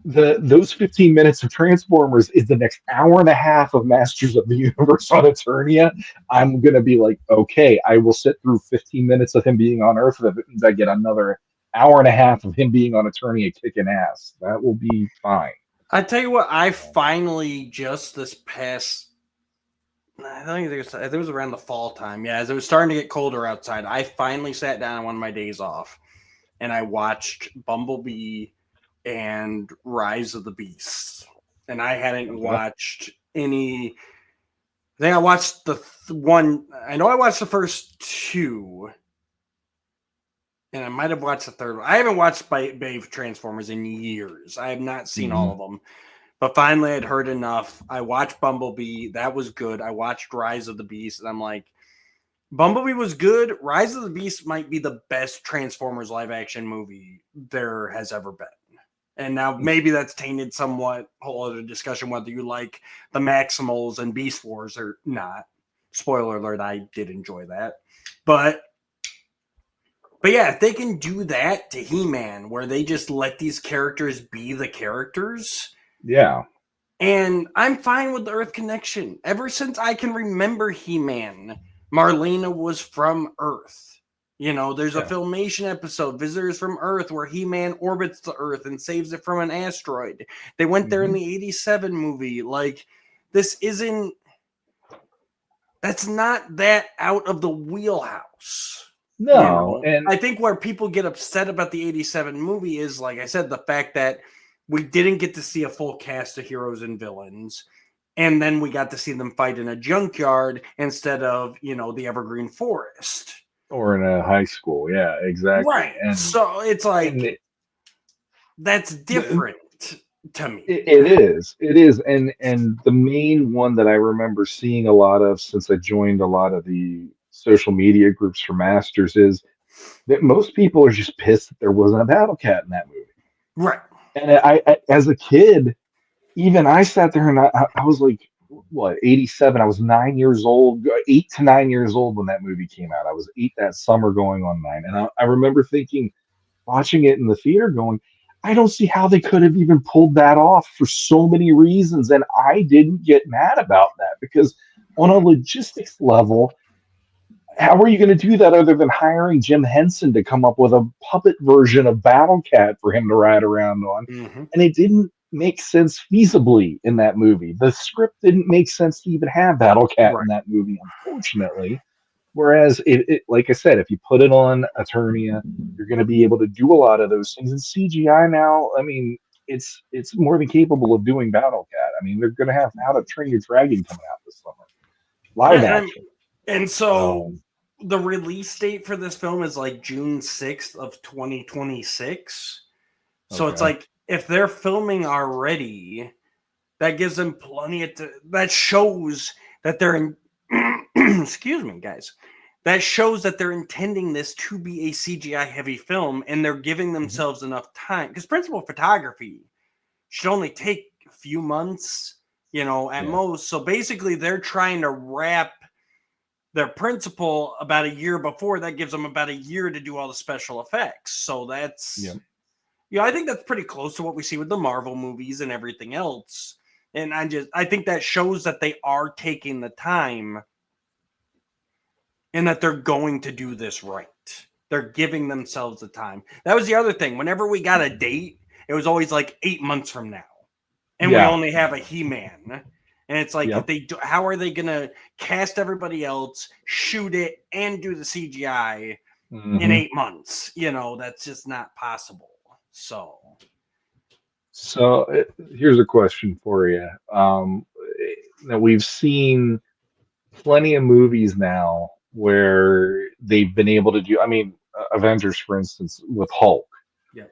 those 15 minutes of Transformers is the next hour and a half of Masters of the Universe on Eternia, I'm going to be like, okay, I will sit through 15 minutes of him being on Earth. That means I get another hour and a half of him being on Eternia kicking ass. That will be fine. I tell you what, I finally just this past, I think it was around the fall time. Yeah, as it was starting to get colder outside, I finally sat down on one of my days off and I watched Bumblebee and Rise of the Beasts. And I hadn't watched any. I think I watched the one. I know I watched the first two. And I might have watched the third one. I haven't watched Babe Transformers in years. I have not seen all of them. But finally, I'd heard enough. I watched Bumblebee. That was good. I watched Rise of the Beast. And I'm like, Bumblebee was good. Rise of the Beast might be the best Transformers live action movie there has ever been. And now maybe that's tainted somewhat. Whole other discussion whether you like the Maximals and Beast Wars or not. Spoiler alert, I did enjoy that. But yeah, if they can do that to He-Man, where they just let these characters be the characters. Yeah. And I'm fine with the Earth connection. Ever since I can remember He-Man, Marlena was from Earth. You know, there's a Filmation episode, Visitors from Earth, where He-Man orbits the Earth and saves it from an asteroid. They went there in the 87 movie. Like, this isn't... That's not that out of the wheelhouse. No. And I think where people get upset about the 87 movie is, like I said, the fact that we didn't get to see a full cast of heroes and villains. And then we got to see them fight in a junkyard instead of, the Evergreen Forest. Or in a high school. Yeah, exactly. Right. And so it's like, that's different to me. It is. It is. And the main one that I remember seeing a lot of since I joined a lot of the social media groups for Masters is that most people are just pissed that there wasn't a Battle Cat in that movie. Right. And I as a kid, even I sat there and I was like, what, 87? I was 9 years old, 8 to 9 years old when that movie came out. I was 8 that summer going on 9. And I remember thinking, watching it in the theater going, I don't see how they could have even pulled that off for so many reasons. And I didn't get mad about that because on a logistics level, how are you going to do that other than hiring Jim Henson to come up with a puppet version of Battle Cat for him to ride around on? Mm-hmm. And it didn't make sense feasibly in that movie. The script didn't make sense to even have Battle Cat in that movie, unfortunately. Whereas, like I said, if you put it on Eternia, you're going to be able to do a lot of those things. And CGI now, I mean, it's more than capable of doing Battle Cat. I mean, they're going to have How to Train Your Dragon coming out this summer, live action. And so the release date for this film is like June 6th of 2026. So it's like, if they're filming already, that gives them plenty of that shows that they're in. Excuse me, guys. That shows that they're intending this to be a CGI heavy film and they're giving themselves enough time because principal photography should only take a few months, at most. So basically they're trying to wrap their principal about a year before. That gives them about a year to do all the special effects. So that's, I think that's pretty close to what we see with the Marvel movies and everything else. And I think that shows that they are taking the time and that they're going to do this right. They're giving themselves the time. That was the other thing. Whenever we got a date, it was always like 8 months from now. And we only have a He-Man. And it's like, if they do, how are they going to cast everybody else, shoot it, and do the CGI in 8 months? That's just not possible. So here's a question for you. That we've seen plenty of movies now where they've been able to do, I mean, Avengers, for instance, with Hulk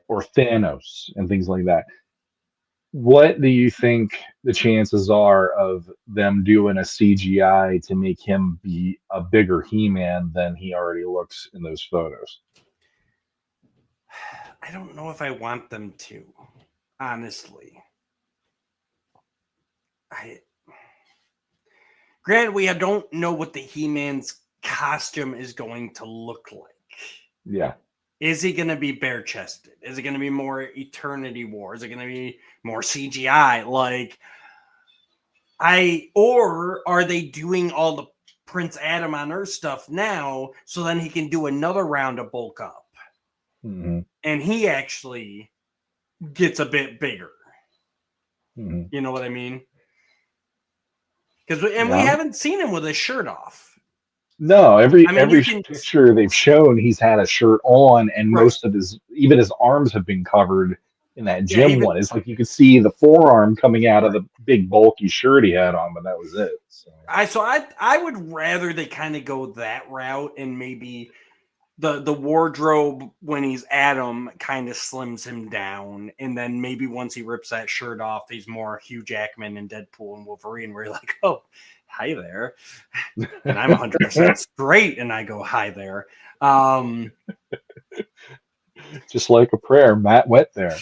or Thanos and things like that. What do you think the chances are of them doing a CGI to make him be a bigger He-Man than he already looks in those photos? I don't know if I want them to, honestly. Granted, we don't know what the He-Man's costume is going to look like. Yeah. Is he going to be bare-chested? Is it going to be more Eternity War? Is it going to be more CGI? Or are they doing all the Prince Adam on Earth stuff now so then he can do another round of bulk up? And he actually gets a bit bigger. You know what I mean? We haven't seen him with his shirt off. No, every picture they've shown, he's had a shirt on, and most of his arms have been covered in that gym one. It's like you could see the forearm coming out of the big bulky shirt he had on, but that was it. I would rather they kind of go that route and maybe the wardrobe when he's Adam kind of slims him down, and then maybe once he rips that shirt off, he's more Hugh Jackman and Deadpool and Wolverine, where you're like, oh, hi there. And I'm 100% straight, and I go, hi there. Just like a prayer, Matt went there.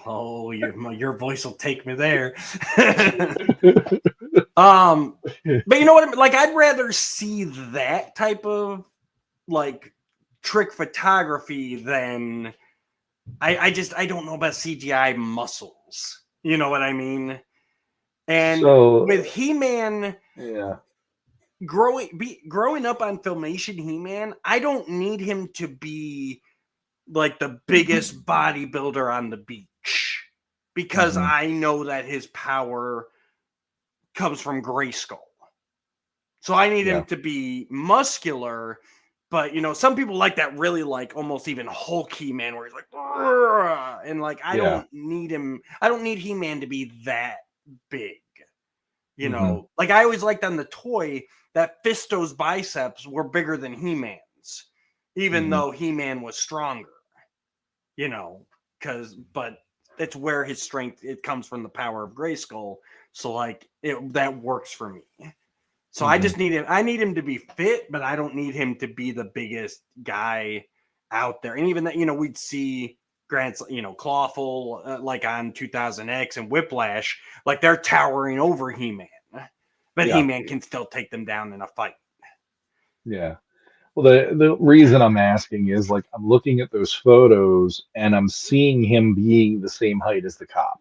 Oh, your voice will take me there. Yeah. But you know what? Like, I'd rather see that type of like trick photography than I don't know about CGI muscles. You know what I mean? And So, with He-Man yeah. growing up on Filmation He-Man, I don't need him to be like the biggest bodybuilder on the beach because Mhm. I know that his power comes from Grayskull. So I need Yeah. him to be muscular, but you know, some people like that really like almost even Hulk He-Man where he's like, "Argh!" And like I Yeah. don't need him. I don't need He-Man to be that big. You Mhm. know, like I always liked on the toy that Fisto's biceps were bigger than He-Man's, even Mhm. though He-Man was stronger. You know, but it's where his strength it comes from the power of Grayskull. So like that works for me. So I Mhm. just need him. I need him to be fit, but I don't need him to be the biggest guy out there. And even that, you know, we'd see Grant's, you know, Clawful like on 2000X and Whiplash, like they're towering over He-Man, but Yeah. He-Man can still take them down in a fight. Yeah. Well, the reason I'm asking is like I'm looking at those photos and I'm seeing him being the same height as the cop.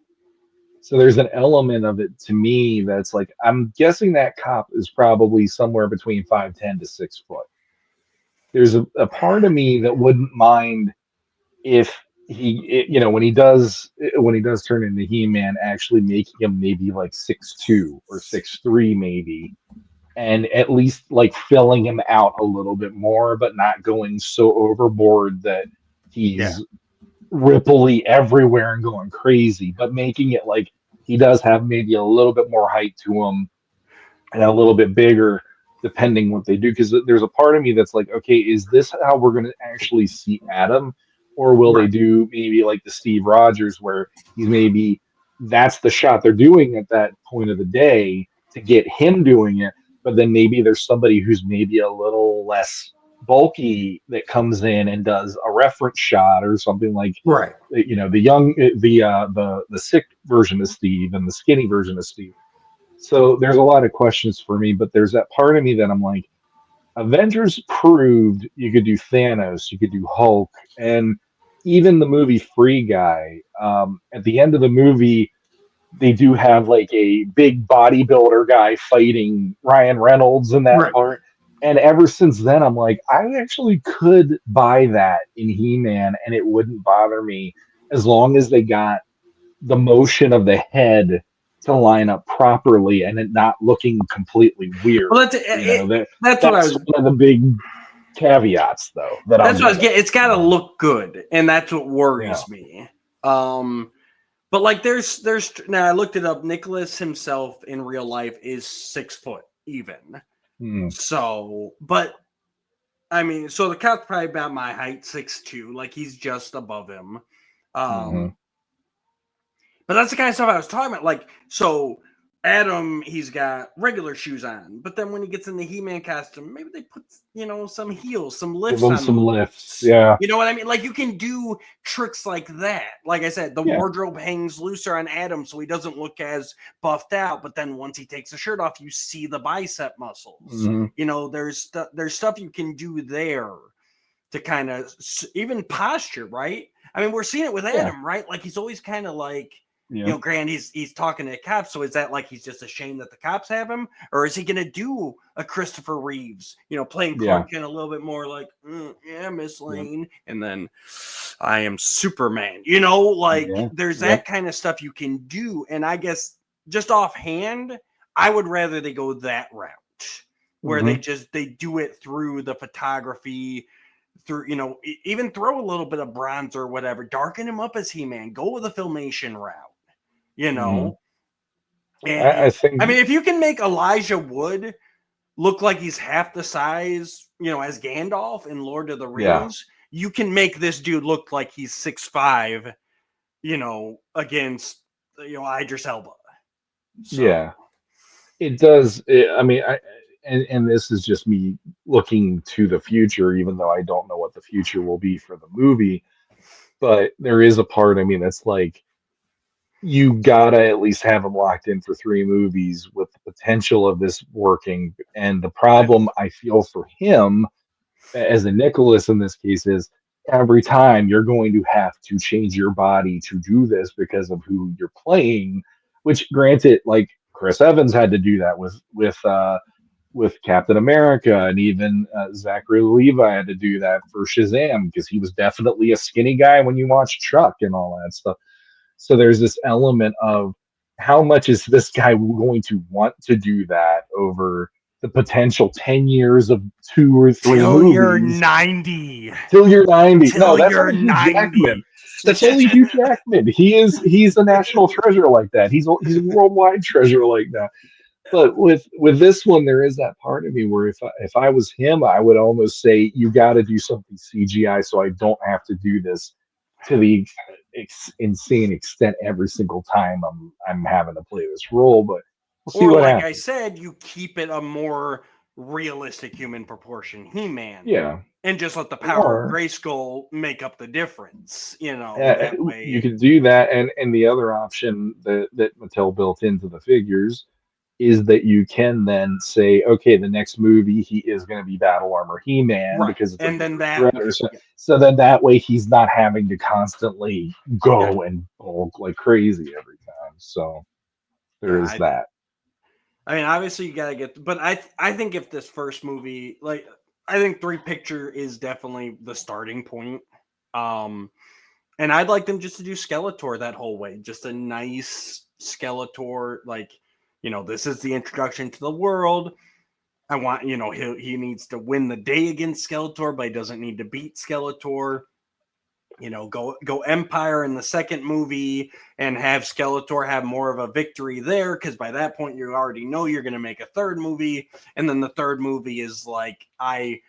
So there's an element of it to me that's like I'm guessing that cop is probably somewhere between 5'10" to 6 foot. There's a part of me that wouldn't mind if you know, when he does turn into He-Man, actually making him maybe like 6'2" or 6'3" maybe, and at least like filling him out a little bit more, but not going so overboard that Yeah, he's ripply everywhere and going crazy, but making it like he does have maybe a little bit more height to him and a little bit bigger depending what they do, because there's a part of me that's like, okay, is this how we're going to actually see Adam, or will they right. do maybe like the Steve Rogers where he's maybe that's the shot they're doing at that point of the day to get him doing it, but then maybe there's somebody who's maybe a little less bulky that comes in and does a reference shot or something like, Right. you know, the young the sick version of Steve and the skinny version of Steve. So there's a lot of questions for me, but there's that part of me that I'm like, Avengers proved you could do Thanos, you could do Hulk, and even the movie Free Guy. At the end of the movie, they do have like a big bodybuilder guy fighting Ryan Reynolds in that Right. part. And ever since then, I'm like, I actually could buy that in He-Man, and it wouldn't bother me as long as they got the motion of the head to line up properly and it not looking completely weird. Well, You know, that's what I that's was. one of the big caveats though that I'll That's what I give was it. getting. It's got to look good, and that's what Yeah. worries me. But like, there's now I looked it up. Nicholas himself in real life is 6 foot even. Hmm. So, but I mean, so the cat's probably about my height, 6'2". Like he's just above him. Hmm. But that's the kind of stuff I was talking about. Like, so Adam, he's got regular shoes on, but then when he gets in the He-Man costume, maybe they put, you know, some heels, some Give lifts them on the some lifts. boots. Yeah. You know what I mean? Like you can do tricks like that. Like I said, the Yeah. wardrobe hangs looser on Adam so he doesn't look as buffed out, but then once he takes the shirt off, you see the bicep muscles. Hmm. You know, there's stuff you can do there to kind of even posture, right? I mean, we're seeing it with Yeah. Adam, right? Like he's always kind of like, you Yeah. know, Grant, he's talking to the cops. So is that like he's just ashamed that the cops have him, or is he going to do a Christopher Reeves, you know, playing Yeah. Clark Kent a little bit more like, yeah, Miss Yeah. Lane, and then I am Superman. You know, like Yeah. there's Yeah. that kind of stuff you can do, and I guess just offhand, I would rather they go that route where Hmm. they do it through the photography through, you know, even throw a little bit of bronze or whatever, darken him up as He-Man, go with a filmation route, you Hmm. know. And I think, I mean, if you can make Elijah Wood look like he's half the size, you know, as Gandalf in Lord of the yeah. Rings, you can make this dude look like he's 6'5", you know, against, you know, Idris Elba. So Yeah. It does. And this is just me looking to the future, even though I don't know what the future will be for the movie. But there is a part. I mean, that's like you gotta at least have him locked in for 3 movies with the potential of this working. And the problem I feel for him as a Nicholas in this case is every time you're going to have to change your body to do this because of who you're playing. Which, granted, like Chris Evans had to do that with Captain America, and even Zachary Levi had to do that for Shazam because he was definitely a skinny guy when you watch Chuck and all that stuff. So there's this element of how much is this guy going to want to do that over the potential 10 years of 2 or 3 Till you're movies 90. till you're 90. No, Till that's you're only Hugh 90. Jackman. That's only Hugh Jackman. He's a national treasure like that. He's a worldwide treasure like that. But with this one, there is that part of me where if I was him, I would almost say you got to do something CGI so I don't have to do this to the insane extent every single time I'm having to play this role. But we'll see Or what like I happens. said, you keep it a more realistic human proportion He-Man. Yeah, And just let the power of or Grayskull make up the difference. That you way. can do that, and the other option that Mattel built into the figures is that you can then say, okay, the next movie he is going to be Battle Armor He-Man Right. because it's a And then bigger that threat, or so. yeah, So then that way he's not having to constantly yeah. go and bulk like crazy every time. So there Yeah, is that. I mean, obviously you gotta get, but I think if this first movie, like, I think 3 Picture is definitely the starting point. Um, and I'd like them just to do Skeletor that whole way, just a nice Skeletor, like, this is the introduction to the world. I want, he needs to win the day against Skeletor, but he doesn't need to beat Skeletor. Go Empire in the second movie and have Skeletor have more of a victory there, because by that point you already know you're going to make a third movie, and then the third movie is like I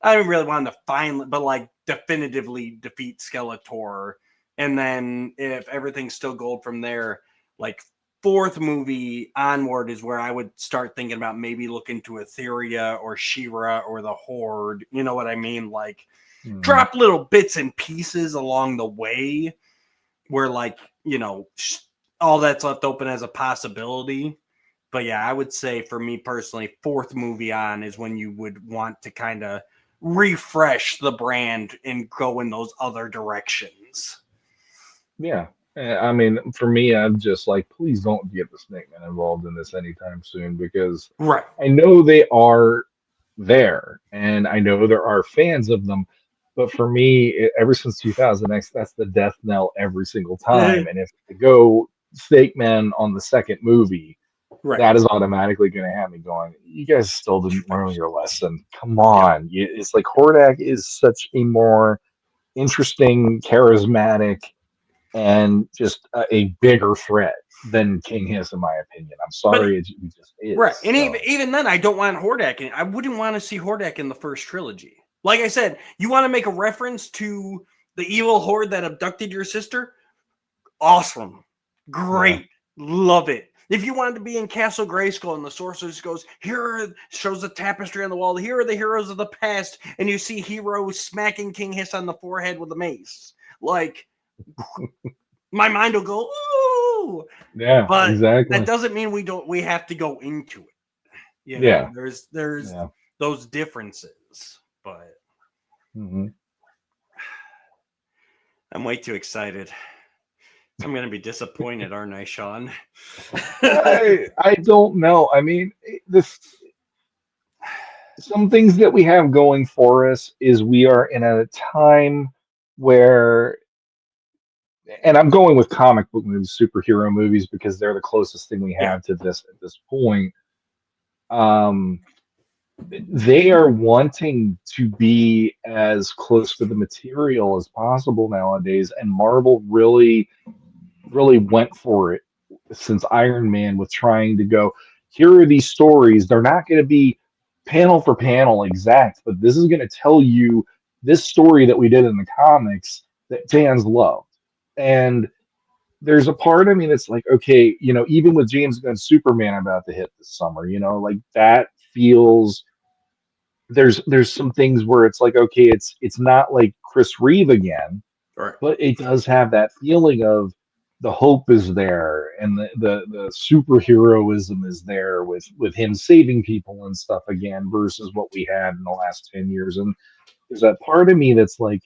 don't really want to finally, but like definitively defeat Skeletor, and then if everything's still gold from there, like fourth movie onward is where I would start thinking about maybe looking to Etheria or She-Ra or the Horde. You know what I mean? Like Mhm. drop little bits and pieces along the way where all that's left open as a possibility. But yeah, I would say for me personally, fourth movie on is when you would want to kind of refresh the brand and go in those other directions. Yeah. I mean, for me, I'm just like, please don't get the Snake Man involved in this anytime soon because Right. I know they are there and I know there are fans of them. But for me, ever since 2000X, that's the death knell every single time. And if they go Snake Man on the second movie, Right. that is automatically going to have me going, you guys still didn't learn your lesson. Come Yep. on. It's like Hordak is such a more interesting, charismatic, and just a bigger threat than King Hiss, in my opinion. I'm But sorry, he just is. right. And So even then, I don't want Hordak in. I wouldn't want to see Hordak in the first trilogy. Like I said, you want to make a reference to the evil horde that abducted your sister? Awesome. yeah, Great. Love it. If you wanted to be in Castle Grayskull and the sorceress goes, shows the tapestry on the wall, here are the heroes of the past, and you see heroes smacking King Hiss on the forehead with a mace. Like, my mind will go, ooh. yeah, But that exactly. doesn't mean we have to go into it. Yeah, There's yeah. those differences. But hmm I'm way too excited. I'm gonna be disappointed, aren't I, Shawn? I don't know. I mean, this some things that we have going for us is we are in a time where, and I'm going with comic book movies, superhero movies, because they're the closest thing we Yeah. have to this at this point. Um, they are wanting to be as close to the material as possible nowadays, and Marvel really went for it since Iron Man with trying to go, here are these stories. They're not going to be panel for panel exact, but this is going to tell you this story that we did in the comics that fans loved. And there's a part of me that's like, okay, even with James Gunn's Superman about to hit this summer, like that feels there's some things where it's like, okay, it's not like Chris Reeve again, Right. but it does have that feeling of the hope is there and the superheroism is there with him saving people and stuff again versus what we had in the last 10 years. And there's that part of me that's like,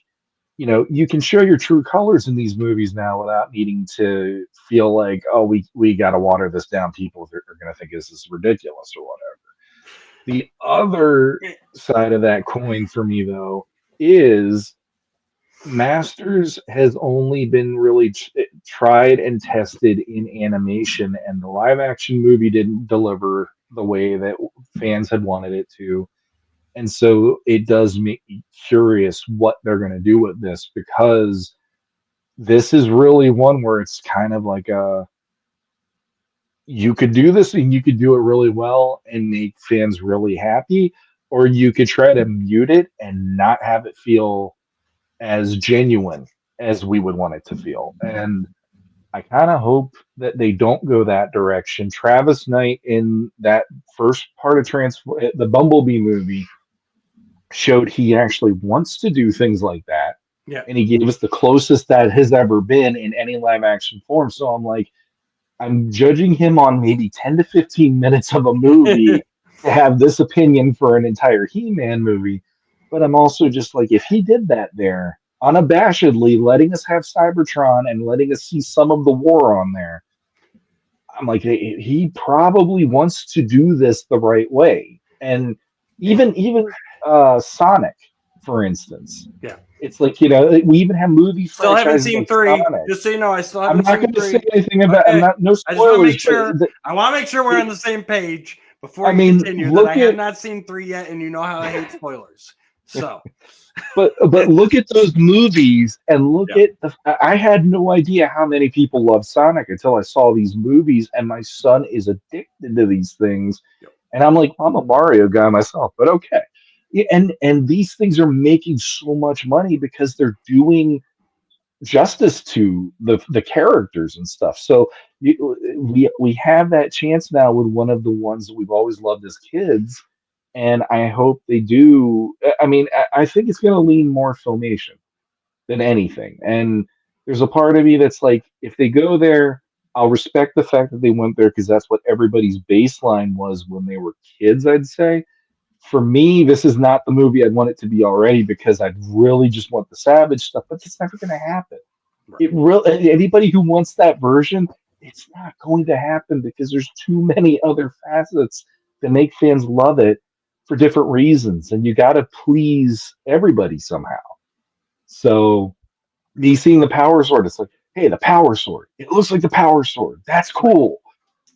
you can show your true colors in these movies now without needing to feel like, oh, we got to water this down. People are going to think this is ridiculous or whatever. The other side of that coin for me, though, is Masters has only been really tried and tested in animation, and the live action movie didn't deliver the way that fans had wanted it to. And so it does make me curious what they're going to do with this, because this is really one where it's kind of like you could do this and you could do it really well and make fans really happy, or you could try to mute it and not have it feel as genuine as we would want it to feel. And I kind of hope that they don't go that direction. Travis Knight in that first part of the Bumblebee movie showed he actually wants to do things like that. Yeah. And he gave us the closest that has ever been in any live action form. So I'm like, I'm judging him on maybe 10 to 15 minutes of a movie to have this opinion for an entire He-Man movie. But I'm also just like, if he did that there, unabashedly letting us have Cybertron and letting us see some of the war on there, I'm like, he probably wants to do this the right way. And even Sonic, for instance. Yeah. It's like, we even have movie Still haven't franchises seen like 3. Sonic. Just so you know, I still I'm haven't not seen going to 3. say anything about Okay. no I just want to make spoilers. sure. But I want to make sure we're on the same page before I you mean, continue. look That I have at- not seen 3 yet, and you know how I hate spoilers. So, but look at those movies and look Yeah. at I had no idea how many people love Sonic until I saw these movies, and my son is addicted to these things. Yep. And I'm like, I'm a Mario guy myself, but okay. Yeah, and these things are making so much money because they're doing justice to the characters and stuff. So we have that chance now with one of the ones that we've always loved as kids, and I hope they do. I mean, I think it's going to lean more Filmation than anything. And there's a part of me that's like, if they go there, I'll respect the fact that they went there because that's what everybody's baseline was when they were kids, I'd say. For me, this is not the movie I'd want it to be already because I'd really just want the Savage stuff, but it's never going to happen. Right. It really, anybody who wants that version, it's not going to happen because there's too many other facets that make fans love it for different reasons, and you got to please everybody somehow. So, me seeing the Power Sword, it's like, hey, the Power Sword. It looks like the Power Sword. That's cool.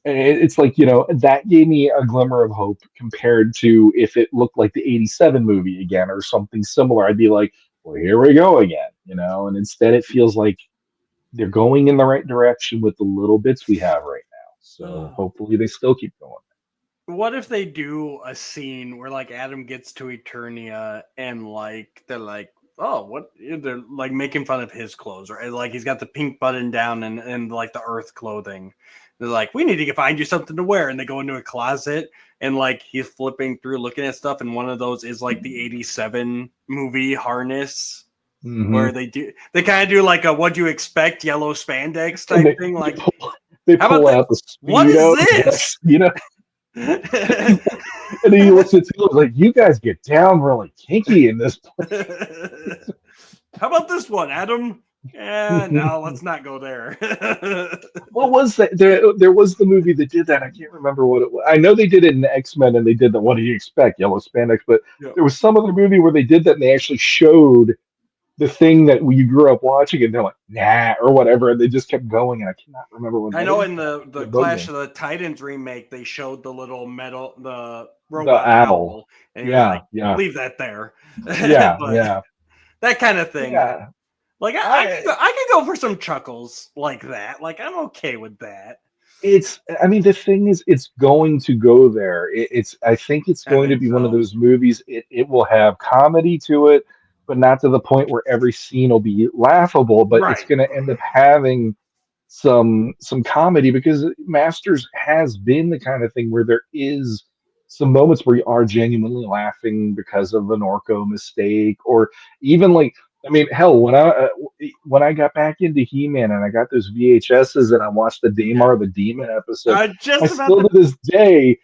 And it's like, that gave me a glimmer of hope compared to if it looked like the 87 movie again or something similar. I'd be like, well, here we go again, and instead it feels like they're going in the right direction with the little bits we have right now. So hopefully they still keep going. what if they do a scene where like Adam gets to Eternia and like they're like, oh, what? They're like making fun of his clothes, or like he's got the pink button down and like the Earth clothing. They're like, we need to find you something to wear, and they go into a closet and like he's flipping through, looking at stuff, and one of those is like the 87 movie harness. Mm-hmm. Where they kind of do like a what do you expect yellow spandex type thing. Like they pull out the Speedo. What is this? And then you listen to it like, you guys get down really kinky in this place. How about this one, Adam? No, let's not go there. What was that? There was the movie that did that. I can't remember what it was. I know they did it in X-Men and they did the what do you expect? Yellow spandex. But there was some other movie where they did that and they actually showed the thing that we grew up watching, and they're like, nah, or whatever, and they just kept going, and I cannot remember what. I know in the Clash of the Titans remake, they showed the little the robot the owl, and leave that there. Yeah, that kind of thing. Yeah, like I could go for some chuckles like that. Like I'm okay with that. I mean, the thing is, it's going to go there. I think it's going to be one of those movies. It will have comedy to it, but not to the point where every scene will be laughable, but it's going to end up having some comedy, because Masters has been the kind of thing where there is some moments where you are genuinely laughing because of an Orko mistake, or even like, I mean, hell, when I got back into He-Man and I got those VHSs and I watched the Daymar the Demon episode, I Just about still the to this day,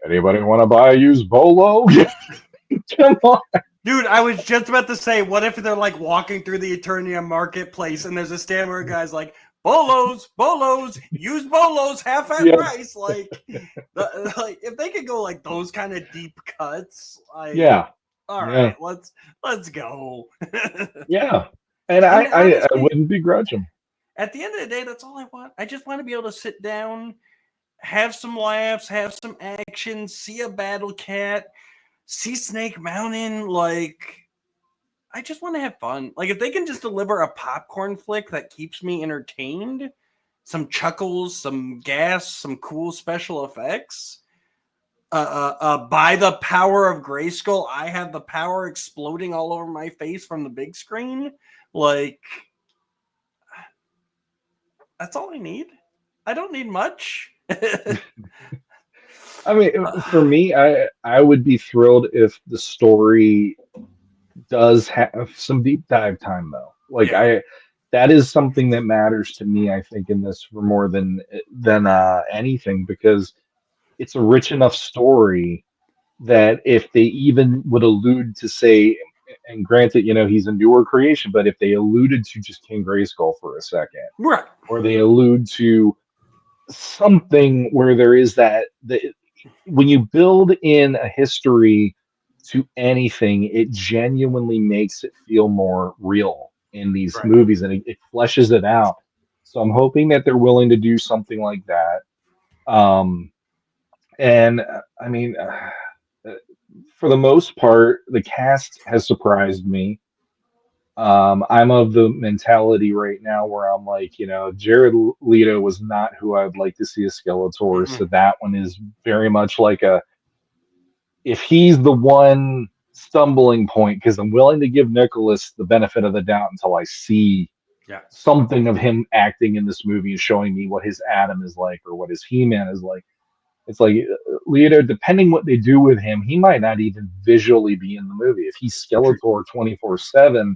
anybody want to buy a used Bolo? Come on. dude. I was just about to say, what if they're like walking through the Eternia marketplace and there's a stand where a guy's like, bolos, use bolos, half at Yeah. price. Like if they could go like those kind of deep cuts, like, Yeah. all Yeah. right, let's go. Yeah. And And I honestly, wouldn't begrudge them. at the end of the day, that's all I want. I just want to be able to sit down, have some laughs, have some action, see a battle cat, see Snake Mountain. Like, I just want to have fun. Like, if they can just deliver a popcorn flick that keeps me entertained, some chuckles, some gas, some cool special effects. By the power of Grayskull, I have the power exploding all over my face from the big screen. Like, that's all I need. I don't need much. I mean, for me, I would be thrilled if the story does have some deep dive time, though. Like, Yeah. that is something that matters to me, I think, in this for more than anything, because it's a rich enough story that if they even would allude to, say, and granted, he's a newer creation, but if they alluded to just King Grayskull for a second, Right. or they allude to something where there is that when you build in a history to anything, it genuinely makes it feel more real in these Right. movies, and it fleshes it out. So I'm hoping that they're willing to do something like that. And I mean, for the most part, the cast has surprised me. I'm of the mentality right now where I'm like, Jared Leto was not who I'd like to see as Skeletor. Mm-mm. So that one is very much like if he's the one stumbling point, because I'm willing to give Nicholas the benefit of the doubt until I see Yeah. something of him acting in this movie and showing me what his Adam is like or what his He-Man is like. It's like Leto, depending what they do with him, he might not even visually be in the movie. If he's Skeletor 24/7,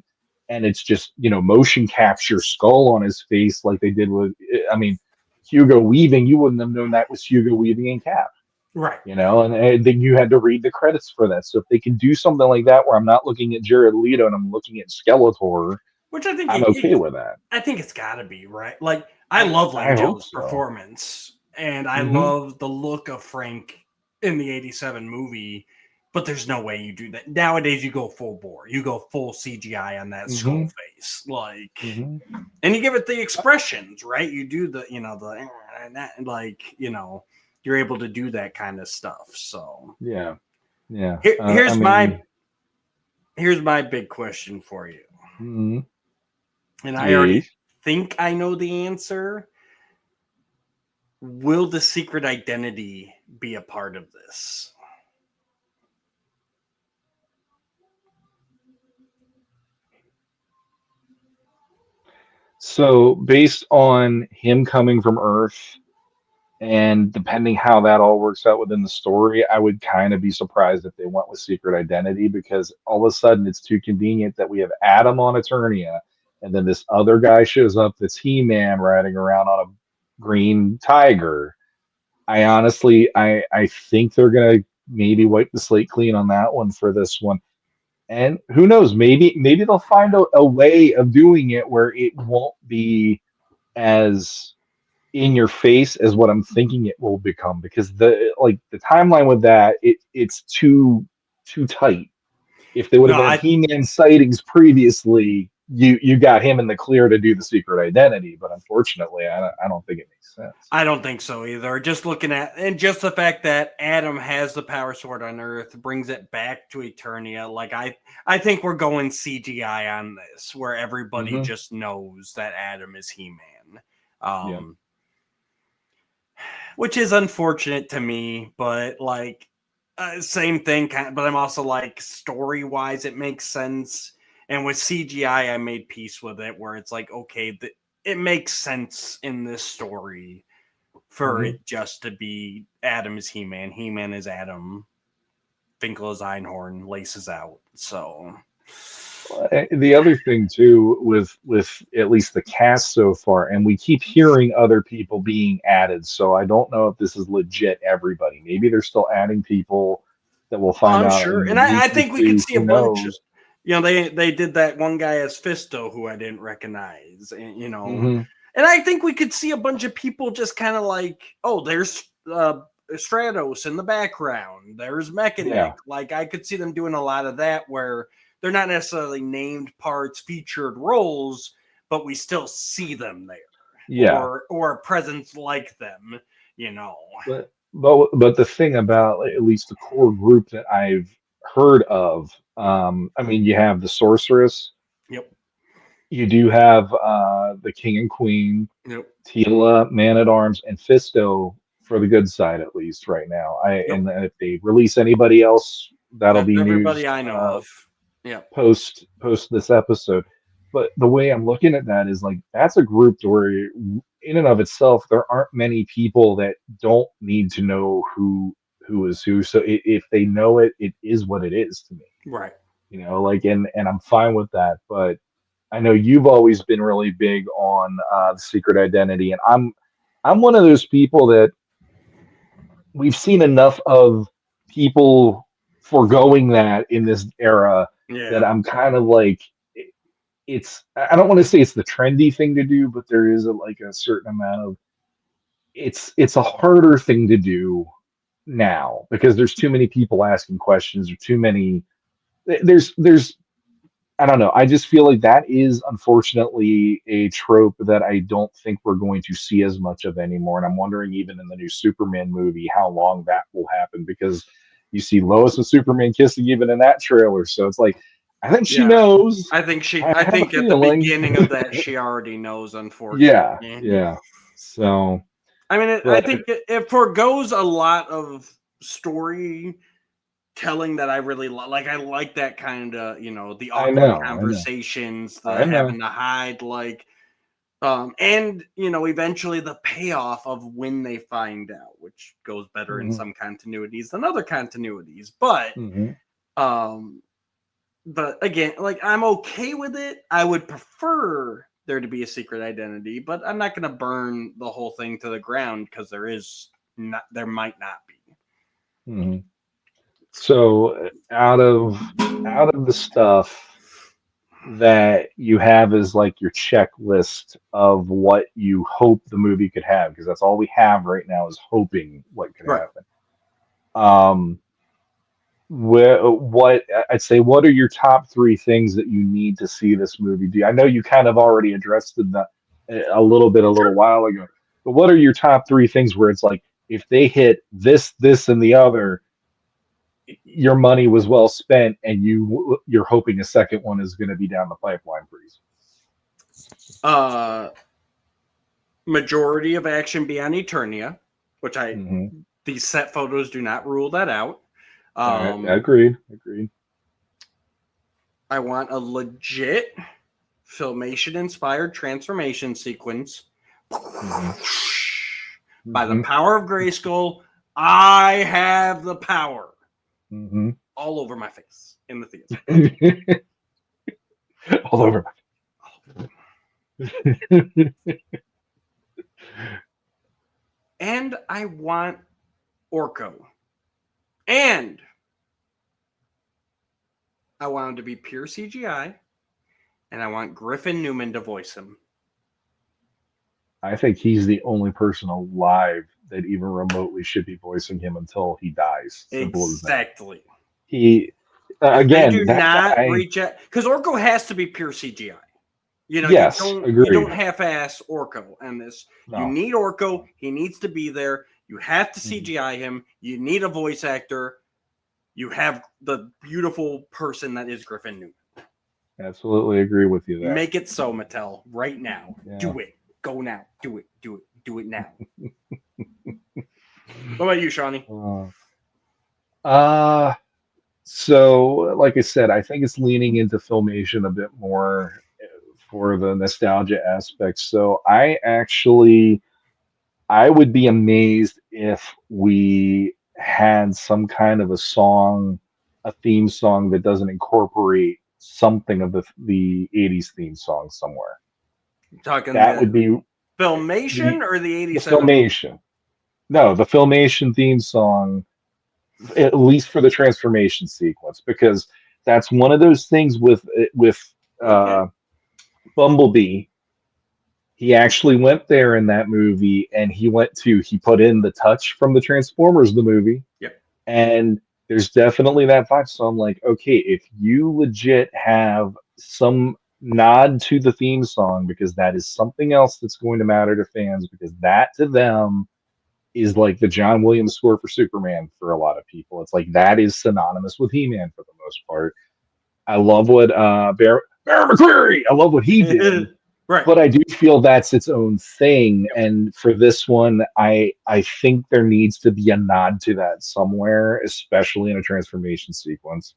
and it's just motion capture skull on his face like they did with, I mean, Hugo Weaving, you wouldn't have known that was Hugo Weaving and Cap. Right. And then you had to read the credits for that. So if they can do something like that, where I'm not looking at Jared Leto and I'm looking at Skeletor, Which I think I'm okay with that. I think it's got to be right. Like, I love I hope Langella's so. performance, and I Hmm. love the look of Frank in the '87 movie. But there's no way you do that nowadays. You go full bore. You go full CGI on that skull Hmm. face, like, Hmm. and you give it the expressions, right? You do the like you're able to do that kind of stuff. So Yeah. Yeah. I here's mean, my big question for you. mhm. And I already Yes. think I know the answer. Will the secret identity be a part of this? So based on him coming from Earth, and depending how that all works out within the story, I would kind of be surprised if they went with Secret Identity, because all of a sudden it's too convenient that we have Adam on Eternia, and then this other guy shows up that's He-Man riding around on a green tiger. I think they're gonna maybe wipe the slate clean on that one for this one. And who knows, maybe they'll find a way of doing it where it won't be as in your face as what I'm thinking it will become, because the timeline with that, it's too tight. If they would No, have had I He-Man sightings previously, you got him in the clear to do the secret identity, but unfortunately, I don't think it makes sense. I don't think so either. Just looking at and just the fact that Adam has the power sword on Earth brings it back to Eternia. Like I think we're going CGI on this, where everybody Hmm. just knows that Adam is He-Man. Yeah. Which is unfortunate to me, but like same thing. But I'm also like, story wise, it makes sense. And with CGI, I made peace with it, where it's like, okay, it makes sense in this story for it just to be Adam is He-Man, He-Man is Adam, Finkel is Einhorn, Lace is out. So The other thing too with at least the cast so far, and we keep hearing other people being added, so I don't know if this is legit everybody. Maybe they're still adding people that we'll find I'm out sure, in and a week I or think we could two. see a Who bunch. knows? They did that one guy as Fisto who I didn't recognize, and Hmm. and I think we could see a bunch of people just kind of like, oh, there's Stratos in the background, there's Mechanic. Yeah, Like I could see them doing a lot of that where they're not necessarily named parts, featured roles, but we still see them there, yeah. or a presence like them. But the thing about at least the core group that I've heard of, I mean, you have the sorceress, Yep. you do have the king and queen, Yep. Tila, Man at Arms, and Fisto for the good side at least right now. Yep. And if they release anybody else, that'll That's be news everybody I know of. Yep. post this episode. But the way I'm looking at that is like that's a group where, in and of itself, there aren't many people that don't need to know who is who. So if they know it, it is what it is to me. Right. Like and I'm fine with that. But I know you've always been really big on the secret identity, and I'm one of those people that we've seen enough of people foregoing that in this era that Yeah. I'm kind of like it's I don't want to say it's the trendy thing to do, but there is like a certain amount of it's a harder thing to do now because there's too many people asking questions or too many there's I don't know. I just feel like that is unfortunately a trope that I don't think we're going to see as much of anymore. And I'm wondering, even in the new Superman movie, how long that will happen because you see Lois and Superman kissing even in that trailer. So it's like, I think she Yeah. knows. I I have a think at the feeling. beginning of that she already knows, Yeah, unfortunately. yeah. So, I mean, I but think it forgoes a lot of story telling that I really like. I like that kind of, the I awkward know, I know, conversations, I the know. having to hide, like, and eventually the payoff of when they find out, which goes better in Hmm. some continuities than other continuities. But Hmm. um but again, like I'm okay with it. I would prefer there to be a secret identity, but I'm not going to burn the whole thing to the ground because there might not be. Hmm. So out of the stuff that you have as like your checklist of what you hope the movie could have, because that's all we have right now is hoping what could Right. happen. Um, what I'd say, what are your top three things that you need to see this movie do? I know you kind of already addressed a little bit a little while ago, but what are your top three things where it's like if they hit this, and the other, your money was well spent, and you're hoping a second one is going to be down the pipeline pretty Uh, Majority of action be on Eternia, which soon. these set photos do not rule that out. All right, Um, agreed, agreed. I want a legit filmation inspired transformation sequence. Hmm. By the Hmm. power of Grayskull, I have the power. Hmm. All over my face in the theater. All over. And I want Orko. And I want him to be pure CGI. And I want Griffin Newman to voice him. I think he's the only person alive that even remotely should be voicing him until he dies. Simple as that. Exactly. He If they again, do that not guy. reach out, because Orko has to be pure CGI. Yes, You agreed. don't half-ass Orko on this. You No. need Orko. He needs to be there. You have to Mhm. CGI him. You need a voice actor. You have the beautiful person that is Griffin Newman. Absolutely agree with you there. Make it so, Mattel, right now. Yeah. Do it. Go now. Do it. Do it. Do it now. What about you, Shawnee? Uh, so like I said, I think it's leaning into filmation a bit more. for the nostalgia aspect. So I would be amazed if we had some kind of a song, a theme song that doesn't incorporate something of the 80s theme song somewhere. Talking That would the be Filmation or the the 87? Filmation. No, the Filmation theme song, at least for the transformation sequence, because that's one of those things with Okay. uh, Bumblebee. He actually went there in that movie, and he put in the touch from the Transformers the movie, Yep. and there's definitely that vibe. So I'm like, okay, if you legit have some nod to the theme song, because that is something else that's going to matter to fans, because that to them is like the John Williams score for Superman for a lot of people. It's like that is synonymous with He-Man for the most part. I love what Bear McCreary, I love what he did, Right. but I do feel that's its own thing. Yep. And for this one, I think there needs to be a nod to that somewhere, especially in a transformation sequence.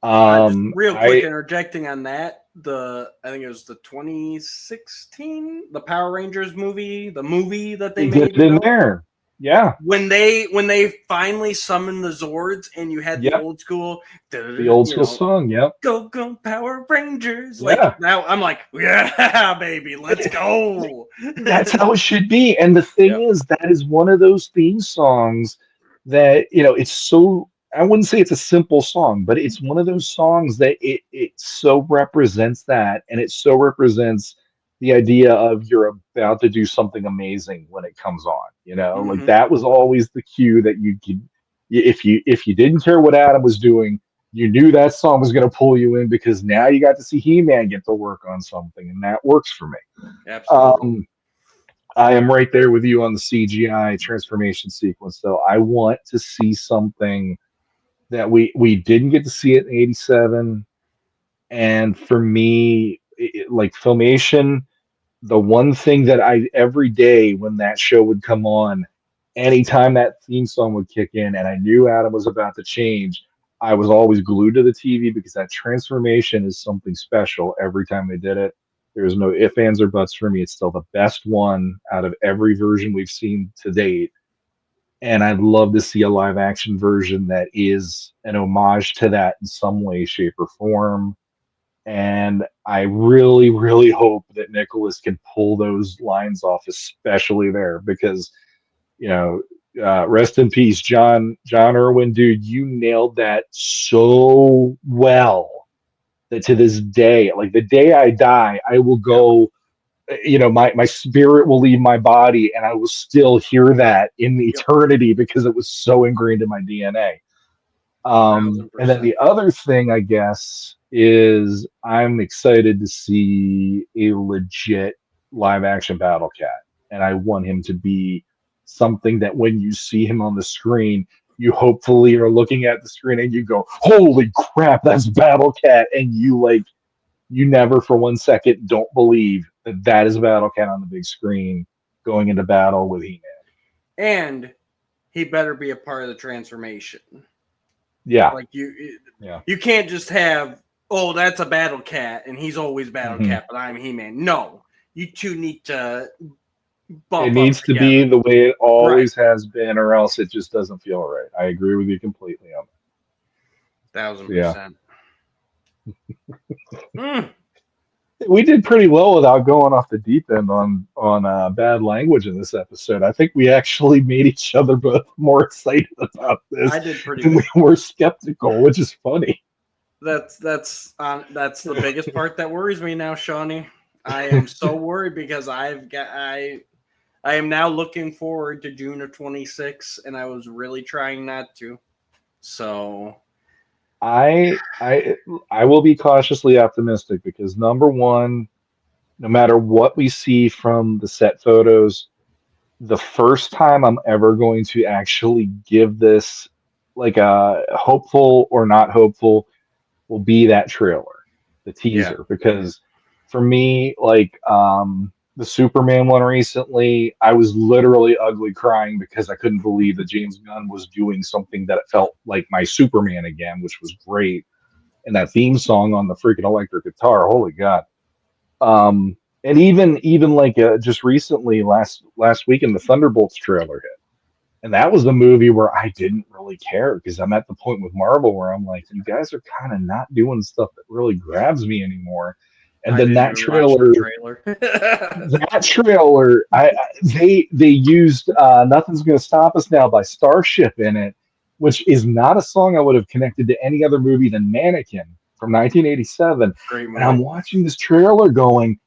Just real quick I interjecting on that. I think it was the 2016 the Power Rangers movie, the movie that they They did made, it in there. Yeah. when they finally summoned the Zords and you had the Yep. old school, The old school song. Yep. go go Power Rangers. Like Yeah. now I'm like, yeah, baby, let's go. That's how it should be. And the thing Yep. is, that is one of those theme songs that, it's so, I wouldn't say it's a simple song, but it's one of those songs that it so represents that. And it so represents the idea of you're about to do something amazing when it comes on, like Mhm. that was always the cue that you could, if you didn't care what Adam was doing, you knew that song was going to pull you in because now you got to see He-Man get to work on something, and that works for me. Absolutely. Um, I am right there with you on the CGI transformation sequence, though. I want to see something that we didn't get to see it in '87, and for me, like Filmation, the one thing that I every day when that show would come on, anytime that theme song would kick in, and I knew Adam was about to change, I was always glued to the TV because that transformation is something special every time they did it. There's no ifs, ands, or buts for me. It's still the best one out of every version we've seen to date. And I'd love to see a live action version that is an homage to that in some way, shape, or form. And I really, really hope that Nicholas can pull those lines off, especially there, because you know, rest in peace, John Irwin, dude. You nailed that so well that to this day, like the day I die, I will Yep. go. My spirit will leave my body, and I will still hear that in Yep. eternity because it was so ingrained in my DNA. Thousand And then percent. the other thing, I guess, is I'm excited to see a legit live action Battle Cat. And I want him to be something that when you see him on the screen, you hopefully are looking at the screen and you go, holy crap, that's Battle Cat. And you never for 1 second don't believe that that is Battle Cat on the big screen going into battle with He Man. And he better be a part of the transformation. Yeah. Like Yeah. you can't just have, oh, that's a Battle Cat and he's always Battle Mhm. Cat, but I'm He-Man. No, you two need to bump It up needs to together. be the way it Right. always has been, or else it just doesn't feel right. I agree with you completely on that. So, yeah, 1000%. Mm. we did pretty well without going off the deep end on bad language in this episode. I think we actually made each other both more excited about this I did pretty than well. we were skeptical, which is funny. That's the biggest part that worries me now, Shawnee. I am so worried because I am now looking forward to June of 26, and I was really trying not to. So I will be cautiously optimistic because number one, no matter what we see from the set photos, the first time I'm ever going to actually give this like a hopeful or not hopeful will be that trailer, the yeah, teaser, because for me, like the Superman one recently, I was literally ugly crying because I couldn't believe that James Gunn was doing something that felt like my Superman again, which was great. And that theme song on the freaking electric guitar, holy God. And even like just recently, last week, in the Thunderbolts trailer hit, and that was the movie where I didn't really care because I'm at the point with Marvel where I'm like, you guys are kind of not doing stuff that really grabs me anymore. And I then didn't that even watch the trailer, trailer. they used "Nothing's Gonna Stop Us Now" by Starship in it, which is not a song I would have connected to any other movie than Mannequin from 1987. Great And I'm movie. watching this trailer going,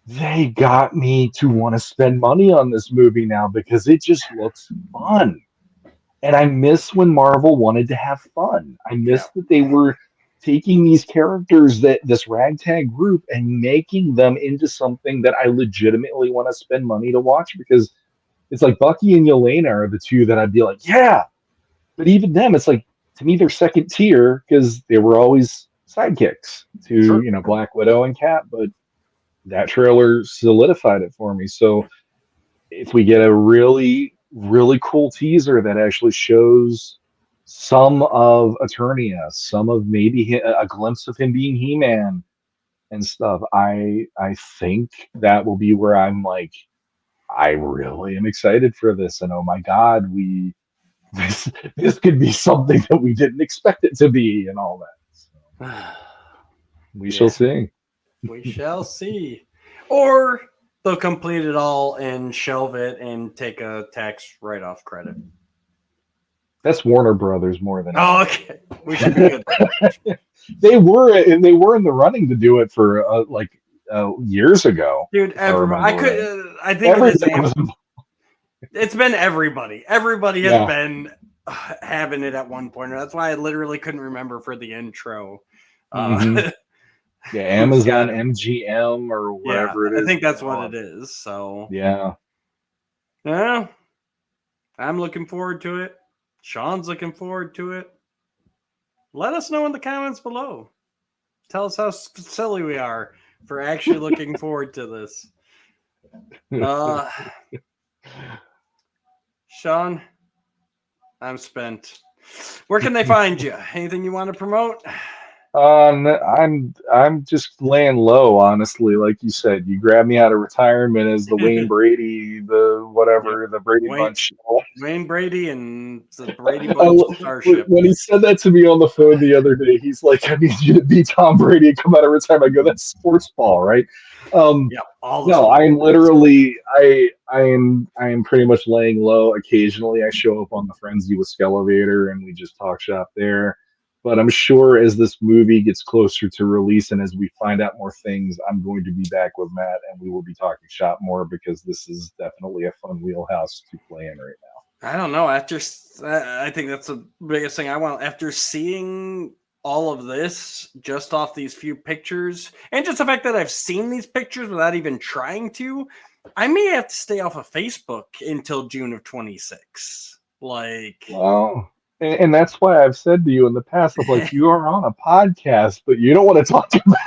they got me to want to spend money on this movie now because it just looks fun. And I miss when Marvel wanted to have fun. I Yeah. miss that they were taking these characters, that this ragtag group, and making them into something that I legitimately want to spend money to watch, because it's like Bucky and Yelena are the two that I'd be like, yeah. But even them, it's like, to me, they're second tier because they were always sidekicks to, Sure. Black Widow and Cap. But that trailer solidified it for me. So if we get a really, really cool teaser that actually shows some of Eternia, some of maybe a glimpse of him being He-Man and stuff, I think that will be where I'm like, I really am excited for this, and oh my god, this could be something that we didn't expect it to be, and all that. So we shall Yeah. see. We shall see. Or they'll complete it all and shelve it and take a tax write-off credit. That's Warner Brothers more than Oh, anything. okay. We should be good. They were in the running to do it for years ago, Dude, if I everybody. remember right. I think it is. Everybody was, It's been everybody. Everybody has yeah. been having it at one point. That's why I literally couldn't remember for the intro. Mhm. Yeah, Who's got Amazon it? MGM or Yeah, whatever it I is. think that's what it is. So, Yeah. yeah, I'm looking forward to it. Sean's looking forward to it. Let us know in the comments below. Tell us how silly we are for actually looking forward to this. Sean, I'm spent. Where can they find you? Anything you want to promote? I'm just laying low, honestly. Like you said, you grabbed me out of retirement as the Wayne Brady, the Yep. whatever, the Brady Wayne Bunch. Wayne Brady and the Brady Bunch Starship. When he said that to me on the phone the other day, he's like, "I need you to be Tom Brady and come out of retirement." I go, "That's sports ball, right?" Yep, all the No, I'm sports. literally I am pretty much laying low. Occasionally I show up on the Frenzy with Skelevator and we just talk shop there. But I'm sure as this movie gets closer to release and as we find out more things, I'm going to be back with Matt and we will be talking shop more, because this is definitely a fun wheelhouse to play in right now. I don't know. I think that's the biggest thing I want. After seeing all of this just off these few pictures, and just the fact that I've seen these pictures without even trying to, I may have to stay off of Facebook until June of 26. Like, Well, and that's why I've said to you in the past, of like, you are on a podcast, but you don't want to talk about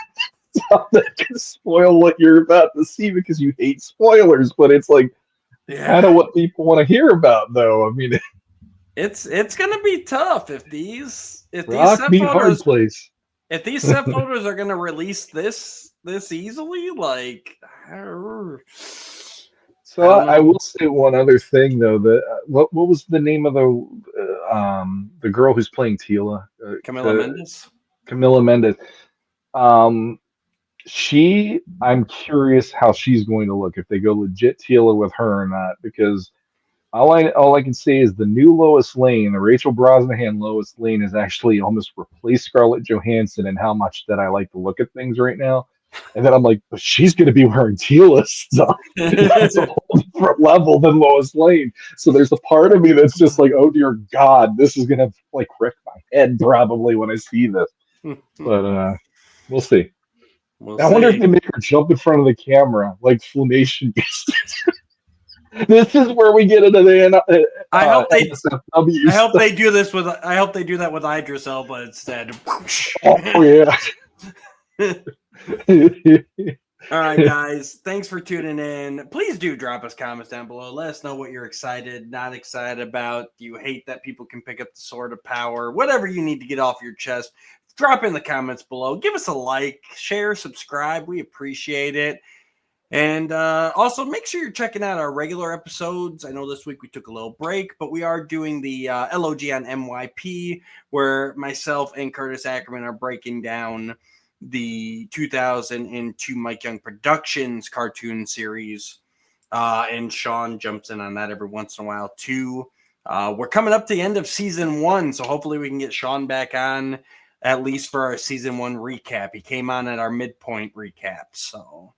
stuff that can spoil what you're about to see because you hate spoilers. But it's like, it's kind of what people want to hear about, though. I mean, it's gonna be tough if these rock set me hard photos place. if these set photos are gonna release this easily, like. So I don't I know. will say one other thing though. That what was the name of the girl who's playing Tila? Camila Mendes. Camilla Mendes. Um, I'm curious how she's going to look if they go legit Tila with her or not, because all I can say is the new Lois Lane, the Rachel Brosnahan Lois Lane, is actually almost replaced Scarlett Johansson in how much that I like to look at things right now. And then I'm like, but she's going to be wearing Tila stuff. That's a whole different level than Lois Lane. So there's a part of me that's just like, oh dear God, this is going to like wreck my head probably when I see this. But we'll see. We'll I wonder if see. they make her jump in front of the camera like Flammation used to. This is where we get into the I hope they. NSFW I hope stuff. they do this with. I hope they do that with Idris Elba instead. Oh yeah. All right, guys. Thanks for tuning in. Please do drop us comments down below. Let us know what you're excited, not excited about. Do you hate that people can pick up the sword of power? Whatever you need to get off your chest. drop in the comments below. Give us a like, share, subscribe. We appreciate it. And also make sure you're checking out our regular episodes. I know this week we took a little break, but we are doing the L.O.G on MYP, where myself and Curtis Ackerman are breaking down the 2002 Mike Young Productions cartoon series. And Shawn jumps in on that every once in a while too. We're coming up to the end of season 1, so hopefully we can get Shawn back on at least for our season 1 recap. He came on at our midpoint recap, so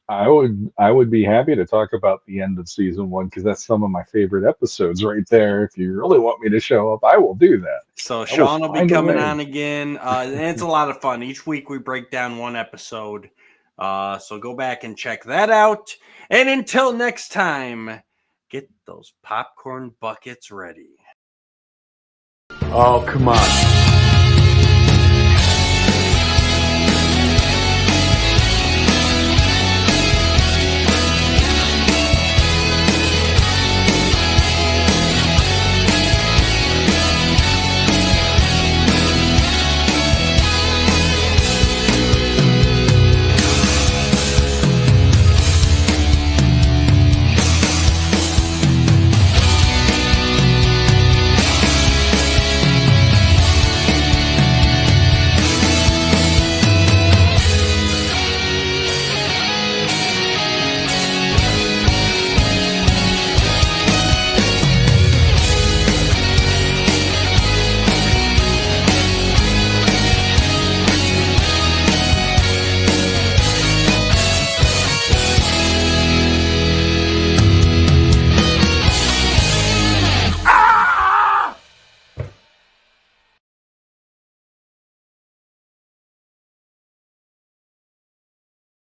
I would be happy to talk about the end of season 1 because that's some of my favorite episodes right there. If you really want me to show up, I will do that. So I Shawn will be find a coming way. on again, and it's a lot of fun. Each week we break down one episode, so go back and check that out. And until next time, get those popcorn buckets ready. Oh, come on.